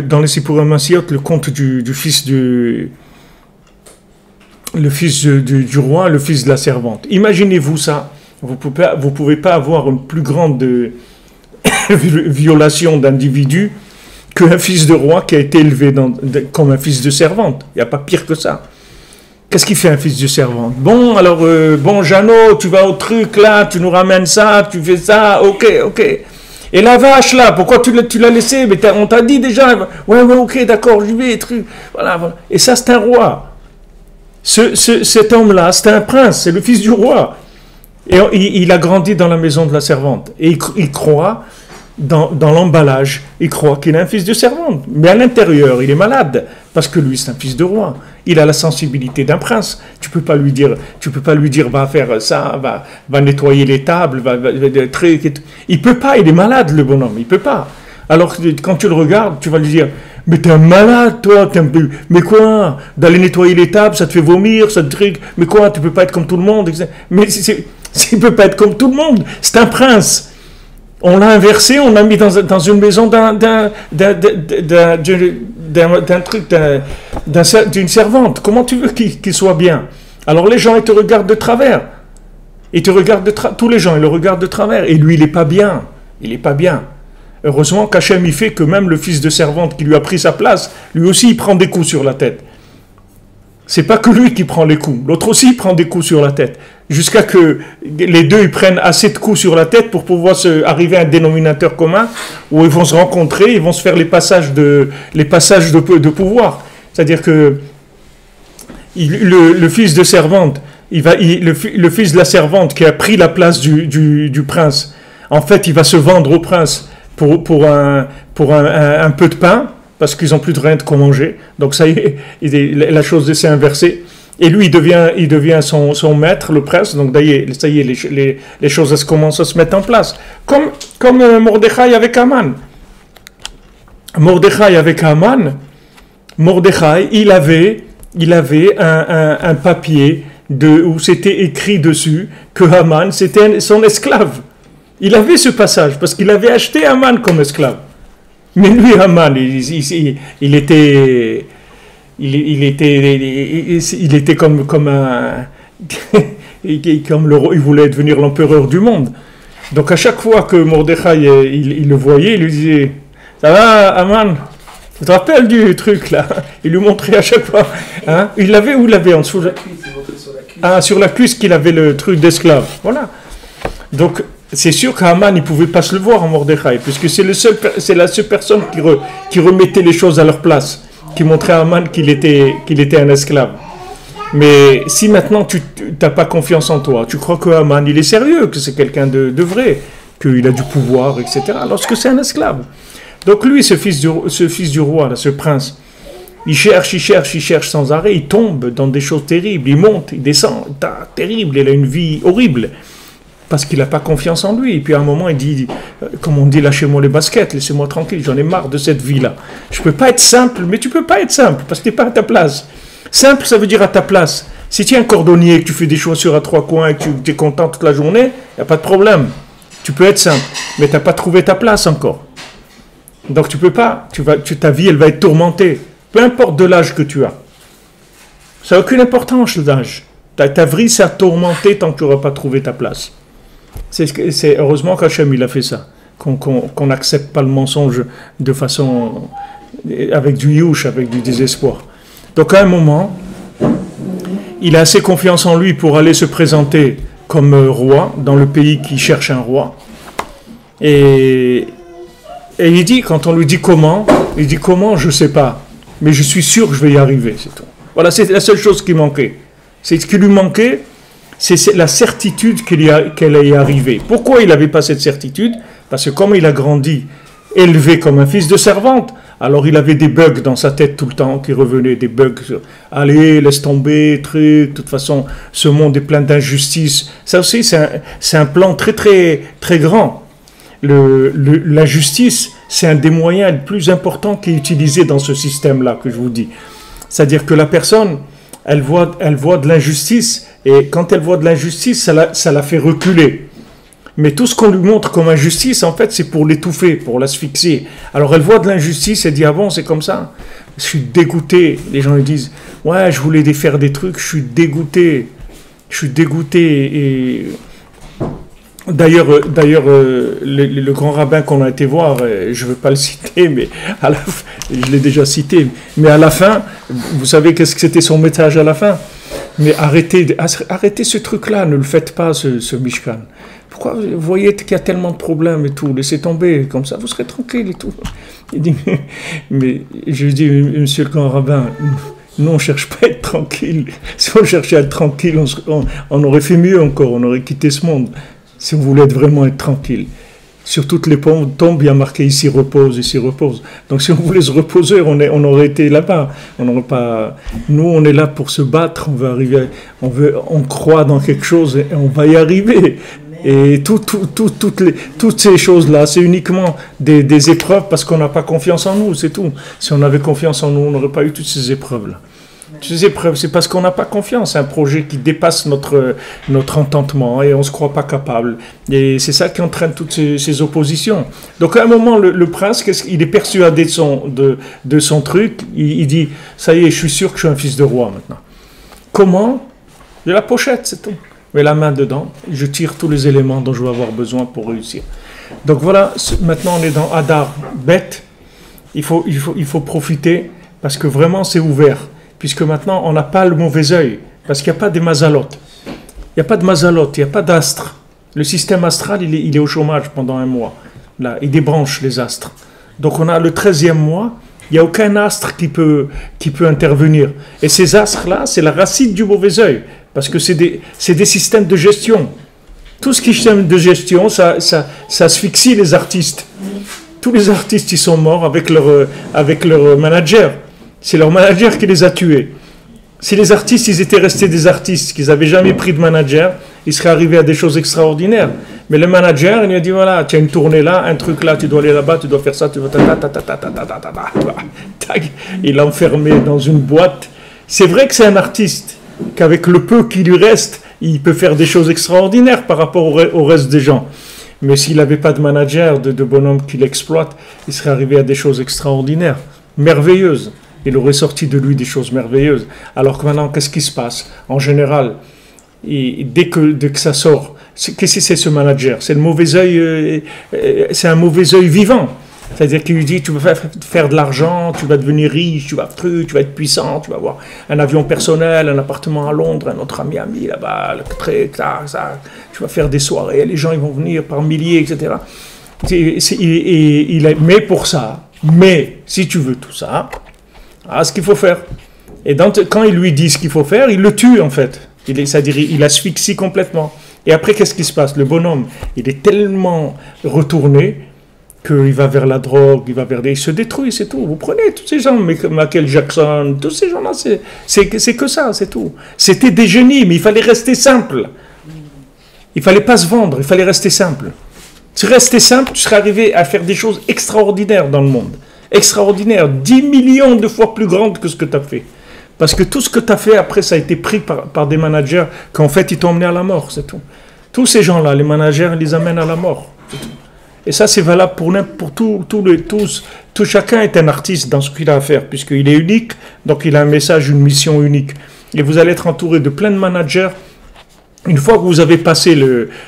dans les Sipurim Massiot, le conte du fils du roi, le fils de la servante. Imaginez-vous ça. Vous pouvez pas avoir une plus grande violation d'individu qu'un fils de roi qui a été élevé comme un fils de servante. Il n'y a pas pire que ça. Qu'est-ce qu'il fait un fils de servante? Bon, alors, Jeannot, tu vas au truc là, tu nous ramènes ça, tu fais ça, ok. Et la vache là, pourquoi tu l'as laissée? Mais on t'a dit déjà, ouais, ok, d'accord, j'y vais, truc. Voilà. Et ça, c'est un roi. Cet homme-là, c'est un prince, c'est le fils du roi. Et il a grandi dans la maison de la servante. Et il croit dans l'emballage, il croit qu'il est un fils de servante. Mais à l'intérieur, il est malade. Parce que lui, c'est un fils de roi. Il a la sensibilité d'un prince. Tu peux pas lui dire, va faire ça, va nettoyer les tables, des trucs et tout. Il peut pas, il est malade, le bonhomme. Il peut pas. Alors, quand tu le regardes, tu vas lui dire, mais t'es un malade, toi, mais quoi? D'aller nettoyer les tables, ça te fait vomir, ça te truc. Mais quoi, tu peux pas être comme tout le monde? Mais il peut pas être comme tout le monde. C'est un prince. On l'a inversé, on l'a mis dans une maison d'une servante. Comment tu veux qu'il soit bien? Alors les gens, ils te regardent de travers. Tous les gens, ils le regardent de travers. Et lui, il n'est pas bien. Il n'est pas bien. Heureusement qu'Hachem, il fait que même le fils de servante qui lui a pris sa place, lui aussi, il prend des coups sur la tête. C'est pas que lui qui prend les coups. L'autre aussi prend des coups sur la tête. Jusqu'à que les deux ils prennent assez de coups sur la tête pour pouvoir arriver à un dénominateur commun où ils vont se rencontrer, ils vont se faire les passages de pouvoir. C'est-à-dire que le fils de servante, le fils de la servante qui a pris la place du prince, en fait, il va se vendre au prince pour un peu de pain, parce qu'ils n'ont plus de rien de quoi manger. Donc ça y est, la chose s'est inversée. Et lui, il devient son maître, le prince. Donc d'ailleurs, ça y est, les choses commencent à se mettre en place. Comme Mordechai avec Haman. Mordechai, il avait un papier où c'était écrit dessus que Haman, c'était son esclave. Il avait ce passage, parce qu'il avait acheté Haman comme esclave. Mais lui, Haman, il était comme un... il voulait devenir l'empereur du monde. Donc à chaque fois que Mordechai, il le voyait, il lui disait, ça va, Haman? Tu te rappelles du truc là? Il lui montrait à chaque fois. Hein? Il l'avait où? Il l'avait en dessous. Sur la cuisse qu'il avait le truc d'esclave. Voilà. Donc, c'est sûr qu'Haman, il ne pouvait pas se le voir en Mordechai, puisque c'est la seule personne qui remettait les choses à leur place, qui montrait à Haman qu'il était un esclave. Mais si maintenant tu n'as pas confiance en toi, tu crois que Haman, il est sérieux, que c'est quelqu'un de vrai, qu'il a du pouvoir, etc., lorsque c'est un esclave. Donc lui, ce fils du roi, là, ce prince, il cherche sans arrêt, il tombe dans des choses terribles, il monte, il descend, terrible, il a une vie horrible. Parce qu'il n'a pas confiance en lui. Et puis à un moment, il dit, comme on dit, lâchez-moi les baskets, laissez-moi tranquille, j'en ai marre de cette vie-là. Je ne peux pas être simple, mais tu ne peux pas être simple, parce que tu n'es pas à ta place. Simple, ça veut dire à ta place. Si tu es un cordonnier, que tu fais des chaussures à 3 coins, et que tu es content toute la journée, il n'y a pas de problème. Tu peux être simple, mais tu n'as pas trouvé ta place encore. Donc tu ne peux pas, ta vie, elle va être tourmentée. Peu importe de l'âge que tu as. Ça n'a aucune importance, l'âge. Ta vie, ça a tourmenté tant que tu n'auras pas trouvé ta place. C'est heureusement qu'Hachem il a fait ça, qu'on n'accepte pas le mensonge de façon avec du youch, avec du désespoir. Donc à un moment, il a assez confiance en lui pour aller se présenter comme roi dans le pays qui cherche un roi. Et il dit, quand on lui dit comment, il dit comment, je ne sais pas, mais je suis sûr que je vais y arriver, c'est tout. Voilà, c'est la seule chose qui manquait. C'est ce qui lui manquait. C'est la certitude qu'elle est arrivée. Pourquoi il n'avait pas cette certitude? Parce que comme il a grandi, élevé comme un fils de servante, alors il avait des bugs dans sa tête tout le temps qui revenaient, des bugs. Allez, laisse tomber, truc. De toute façon, ce monde est plein d'injustice. Ça aussi, c'est un plan très, très, très grand. La justice, c'est un des moyens les plus importants qui est utilisé dans ce système-là que je vous dis. C'est-à-dire que la personne, elle voit de l'injustice, et quand elle voit de l'injustice, ça la fait reculer. Mais tout ce qu'on lui montre comme injustice, en fait, c'est pour l'étouffer, pour l'asphyxier. Alors elle voit de l'injustice, elle dit, ah bon, c'est comme ça? Je suis dégoûté. Les gens lui disent, ouais, je voulais faire des trucs, je suis dégoûté. Et d'ailleurs, le grand rabbin qu'on a été voir, je ne veux pas le citer, mais je l'ai déjà cité, mais à la fin, vous savez qu'est-ce que c'était son message à la fin? Mais arrêtez ce truc-là, ne le faites pas, ce Mishkan. Pourquoi vous voyez qu'il y a tellement de problèmes et tout, laissez tomber, comme ça vous serez tranquille et tout. Il dit, mais je lui dis, monsieur le grand rabbin, Nous, on ne cherche pas à être tranquille. Si on cherchait à être tranquille, on aurait fait mieux encore, on aurait quitté ce monde. Si on voulait vraiment être tranquille. Sur toutes les tombes, il y a marqué ici repose, ici repose. Donc si on voulait se reposer, on aurait été là-bas. On n'aurait pas. Nous, on est là pour se battre. On veut arriver. On croit dans quelque chose et on va y arriver. Et toutes ces choses-là, c'est uniquement des épreuves parce qu'on n'a pas confiance en nous, c'est tout. Si on avait confiance en nous, on n'aurait pas eu toutes ces épreuves-là. Toutes ces épreuves, c'est parce qu'on n'a pas confiance. C'est un projet qui dépasse notre entendement et on ne se croit pas capable. Et c'est ça qui entraîne toutes ces oppositions. Donc à un moment, le prince, il est persuadé de son truc. Il dit, ça y est, je suis sûr que je suis un fils de roi maintenant. Comment? De la pochette, c'est tout. Je mets la main dedans, je tire tous les éléments dont je vais avoir besoin pour réussir. Donc voilà, maintenant on est dans Adar bête. Il faut profiter parce que vraiment c'est ouvert. Puisque maintenant on n'a pas le mauvais œil. Parce qu'il n'y a pas de mazalotes. Il n'y a pas de mazalotes, il n'y a pas d'astres. Le système astral, il est au chômage pendant un mois. Là, il débranche les astres. Donc on a le 13e mois, il n'y a aucun astre qui peut intervenir. Et ces astres-là, c'est la racine du mauvais œil. Parce que c'est des systèmes de gestion. Tout ce qui est système de gestion, ça asphyxie les artistes. Tous les artistes, ils sont morts avec leur manager. C'est leur manager qui les a tués. Si les artistes, ils étaient restés des artistes, qu'ils n'avaient jamais pris de manager, ils seraient arrivés à des choses extraordinaires. Mais le manager, il lui a dit, voilà, tu as une tournée là, un truc là, tu dois aller là-bas, tu dois faire ça, tu dois... Il l'a enfermé dans une boîte. C'est vrai que c'est un artiste, qu'avec le peu qui lui reste, il peut faire des choses extraordinaires par rapport au reste des gens. Mais s'il n'avait pas de manager, de bonhomme qui l'exploite, il serait arrivé à des choses extraordinaires, merveilleuses. Il aurait sorti de lui des choses merveilleuses. Alors que maintenant, qu'est-ce qui se passe? En général, dès que ça sort, qu'est-ce que c'est ce manager? C'est le mauvais œil, c'est un mauvais œil vivant. C'est-à-dire qu'il lui dit, tu vas faire de l'argent, tu vas devenir riche, tu vas être puissant, tu vas avoir un avion personnel, un appartement à Londres, un autre à Miami, là-bas, tu vas faire des soirées, les gens ils vont venir par milliers, etc. Mais pour ça, si tu veux tout ça, ce qu'il faut faire. Et quand il lui dit ce qu'il faut faire, il le tue en fait. C'est-à-dire il asphyxie complètement. Et après, qu'est-ce qui se passe? Le bonhomme, il est tellement retourné qu'il va vers la drogue, il se détruit, c'est tout. Vous prenez tous ces gens, Michael Jackson, tous ces gens-là, c'est que ça, c'est tout. C'était des génies, mais il fallait rester simple. Il ne fallait pas se vendre, il fallait rester simple. Si tu restais simple, tu serais arrivé à faire des choses extraordinaires dans le monde. Extraordinaires, 10 millions de fois plus grandes que ce que tu as fait. Parce que tout ce que tu as fait, après, ça a été pris par des managers qu'en fait, ils t'ont emmené à la mort, c'est tout. Tous ces gens-là, les managers, ils les amènent à la mort, c'est tout. Et ça, c'est valable pour tous. Chacun est un artiste dans ce qu'il a à faire, puisqu'il est unique, donc il a un message, une mission unique. Et vous allez être entouré de plein de managers. Une fois que vous avez passé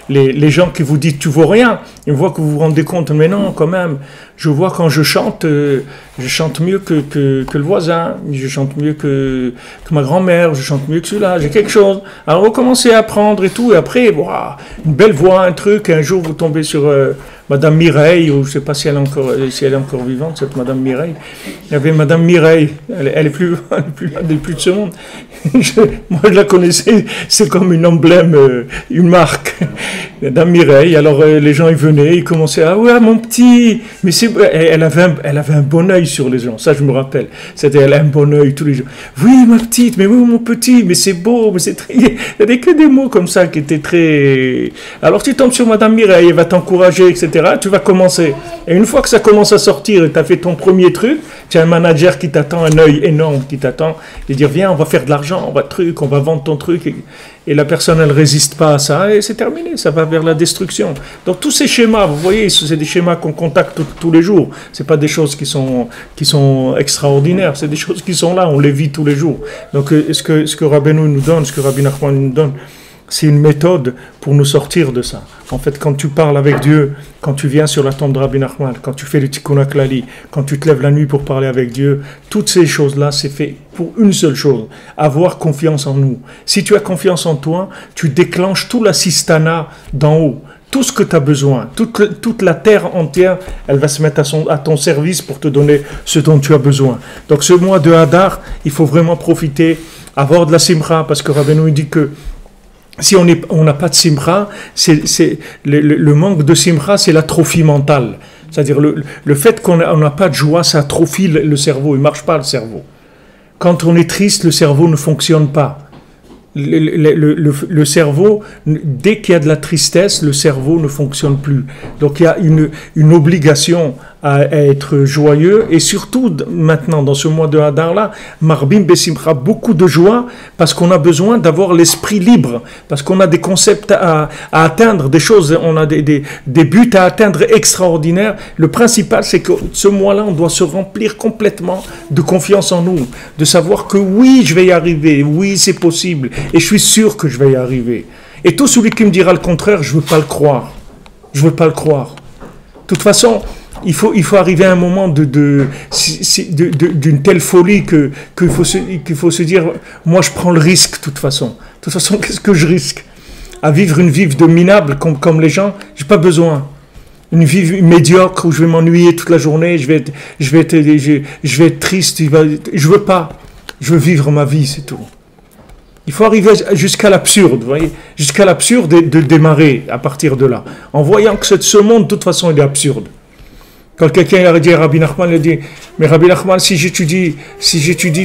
les gens qui vous disent « tu vaux rien », une fois que vous vous rendez compte « mais non, quand même, je vois quand je chante mieux que le voisin, je chante mieux que ma grand-mère, je chante mieux que celui-là, j'ai quelque chose ». Alors vous commencez à apprendre et tout, et après, voilà, une belle voix, un truc, et un jour vous tombez sur Madame Mireille, ou je ne sais pas si elle est encore vivante, cette Madame Mireille. Il y avait Madame Mireille, elle est plus de ce monde. Moi je la connaissais, c'est comme une emblème, une marque. Madame Mireille, alors les gens ils venaient, ils commençaient « ah ouais mon petit », mais elle avait un bon œil sur les gens, ça je me rappelle. Elle a un bon œil tous les jours. « oui ma petite, mais oui mon petit, mais c'est beau, mais c'est très... » Il y avait que des mots comme ça qui étaient très... Alors tu tombes sur Madame Mireille, elle va t'encourager, etc. Tu vas commencer. Et une fois que ça commence à sortir et tu as fait ton premier truc, tu as un manager qui t'attend, un œil énorme qui t'attend, et dire viens, on va faire de l'argent, on va vendre ton truc. Et la personne, elle ne résiste pas à ça, et c'est terminé, ça va vers la destruction. Donc tous ces schémas, vous voyez, c'est des schémas qu'on contacte tous les jours. Ce pas des choses qui sont extraordinaires, c'est des choses qui sont là, on les vit tous les jours. Donc ce que Rabbeinu nous donne, ce que Rabbi Nachman nous donne, c'est une méthode pour nous sortir de ça. En fait, quand tu parles avec Dieu, quand tu viens sur la tombe de Rabbi Nachman, quand tu fais le Tikkun HaKlali, quand tu te lèves la nuit pour parler avec Dieu, toutes ces choses-là, c'est fait pour une seule chose, avoir confiance en nous. Si tu as confiance en toi, tu déclenches tout l'assistana d'en haut. tout ce que tu as besoin, toute la terre entière, elle va se mettre à ton service pour te donner ce dont tu as besoin. Donc ce mois de Hadar, il faut vraiment profiter, avoir de la simcha, parce que Rabbeinu dit que si on n'a pas de simcha, le manque de simcha, c'est l'atrophie mentale. C'est-à-dire le fait qu'on n'a pas de joie, ça atrophie le cerveau, il ne marche pas le cerveau. Quand on est triste, le cerveau ne fonctionne pas. Le cerveau, dès qu'il y a de la tristesse, le cerveau ne fonctionne plus. Donc il y a une obligation à être joyeux, et surtout maintenant dans ce mois de Hadar là, Marbim Besimcha, beaucoup de joie, parce qu'on a besoin d'avoir l'esprit libre, parce qu'on a des concepts à atteindre, des choses, on a des buts à atteindre extraordinaires. Le principal, c'est que ce mois-là, on doit se remplir complètement de confiance en nous, de savoir que oui, je vais y arriver, oui, c'est possible, et je suis sûr que je vais y arriver. Et tout celui qui me dira le contraire, je ne veux pas le croire. Je ne veux pas le croire. De toute façon, il faut arriver à un moment d'une telle folie qu'il faut se dire, moi je prends le risque de toute façon. De toute façon, qu'est-ce que je risque? À vivre une vie de minable comme les gens, je n'ai pas besoin. Une vie médiocre où je vais m'ennuyer toute la journée, je vais être triste, je veux pas. Je veux vivre ma vie, c'est tout. Il faut arriver jusqu'à l'absurde, vous voyez, jusqu'à l'absurde de démarrer à partir de là, en voyant que ce monde, de toute façon, il est absurde. Quand quelqu'un a dit à Rabbi Nachman, il a dit, mais Rabbi Nachman, si j'étudie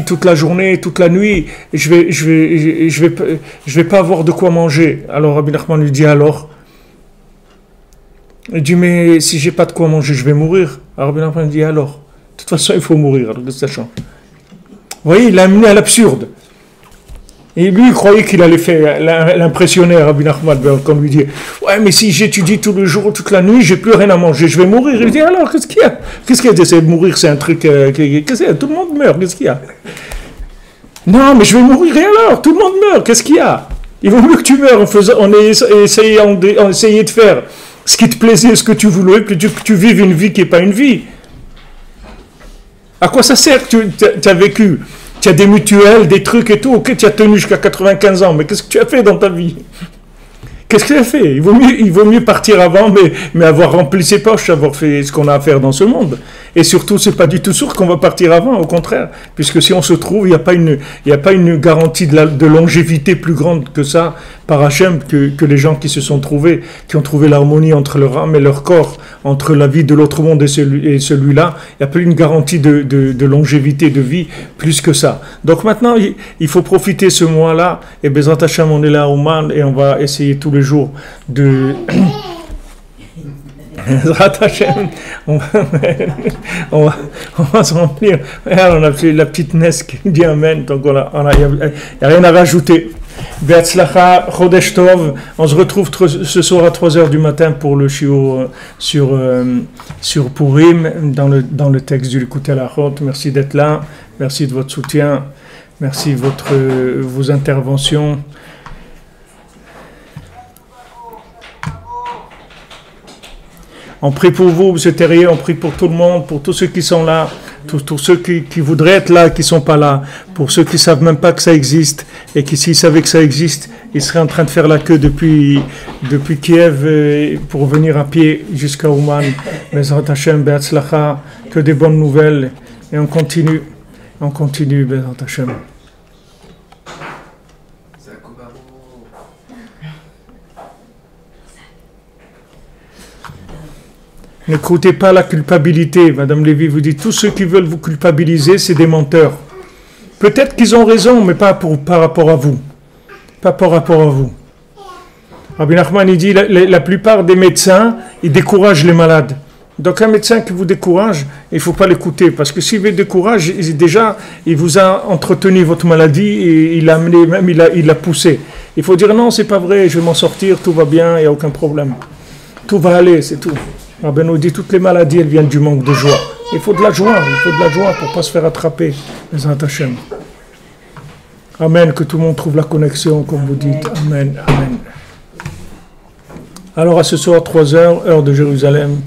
toute la journée, toute la nuit, je vais pas avoir de quoi manger. Alors Rabbi Nachman lui dit, alors? Il dit, mais si j'ai pas de quoi manger, je vais mourir. Alors Rabbi Nachman lui dit, alors? De toute façon, il faut mourir, alors qu'est-ce que ça change? Vous voyez, il l'a amené à l'absurde. Et lui, il croyait qu'il allait faire l'impressionner à Rabbi Nachman, quand lui dit, ouais, mais si j'étudie tout le jour, toute la nuit, j'ai plus rien à manger, je vais mourir. Il dit, alors, qu'est-ce qu'il y a? Qu'est-ce qu'il y a d'essayer de mourir? C'est un truc, qu'est-ce qu'il y a? Tout le monde meurt, qu'est-ce qu'il y a? Non, mais je vais mourir, et alors? Tout le monde meurt, qu'est-ce qu'il y a? Il vaut mieux que tu meurs en essayant de faire ce qui te plaisait, ce que tu voulais, plutôt que tu vives une vie qui n'est pas une vie. À quoi ça sert que tu as vécu? Tu as des mutuelles, des trucs et tout, ok, tu as tenu jusqu'à 95 ans, mais qu'est-ce que tu as fait dans ta vie? Qu'est-ce que tu as fait? Il vaut mieux partir avant, mais avoir rempli ses poches, avoir fait ce qu'on a à faire dans ce monde. Et surtout, c'est pas du tout sûr qu'on va partir avant, au contraire, puisque si on se trouve, il n'y a pas une garantie de longévité plus grande que ça, par Hachem, que les gens qui ont trouvé l'harmonie entre leur âme et leur corps, entre la vie de l'autre monde et celui-là, il n'y a pas une garantie de longévité de vie plus que ça. Donc maintenant, il faut profiter ce mois-là, et Bezrat Hachem, on est là au Ouman, et on va essayer tous les jours de... on va se remplir. Regarde, on a fait la petite Nes qui dit Amen, donc il n'y a rien à rajouter. Be'atzlacha, Chodesh Tov. On se retrouve ce soir à 3h du matin pour le shiur sur Purim, dans le texte du Likutei Halachot. Merci d'être là, merci de votre soutien, merci de vos interventions. On prie pour vous, M. Terrier, on prie pour tout le monde, pour tous ceux qui sont là, tous ceux qui voudraient être là, qui ne sont pas là, pour ceux qui ne savent même pas que ça existe, et qui s'ils savaient que ça existe, ils seraient en train de faire la queue depuis Kiev pour venir à pied jusqu'à Ouman. Bezrat Hashem, Be'atzlacha, que des bonnes nouvelles, et on continue, Bezrat Hashem. N'écoutez pas la culpabilité. Madame Lévy vous dit, tous ceux qui veulent vous culpabiliser, c'est des menteurs. Peut-être qu'ils ont raison, mais pas par rapport à vous. Pas par rapport à vous. Rabbi Nachman, il dit, la plupart des médecins, ils découragent les malades. Donc un médecin qui vous décourage, il ne faut pas l'écouter, parce que s'il vous décourage, déjà, il vous a entretenu votre maladie, et il l'a poussé. Il faut dire, non, c'est pas vrai, je vais m'en sortir, tout va bien, il n'y a aucun problème. Tout va aller, c'est tout. Rabbi nous dit toutes les maladies, elles viennent du manque de joie. Il faut de la joie pour ne pas se faire attraper. Bezrat Hashem. Amen, que tout le monde trouve la connexion, comme vous dites. Amen, amen. Alors à ce soir, 3h, heure de Jérusalem.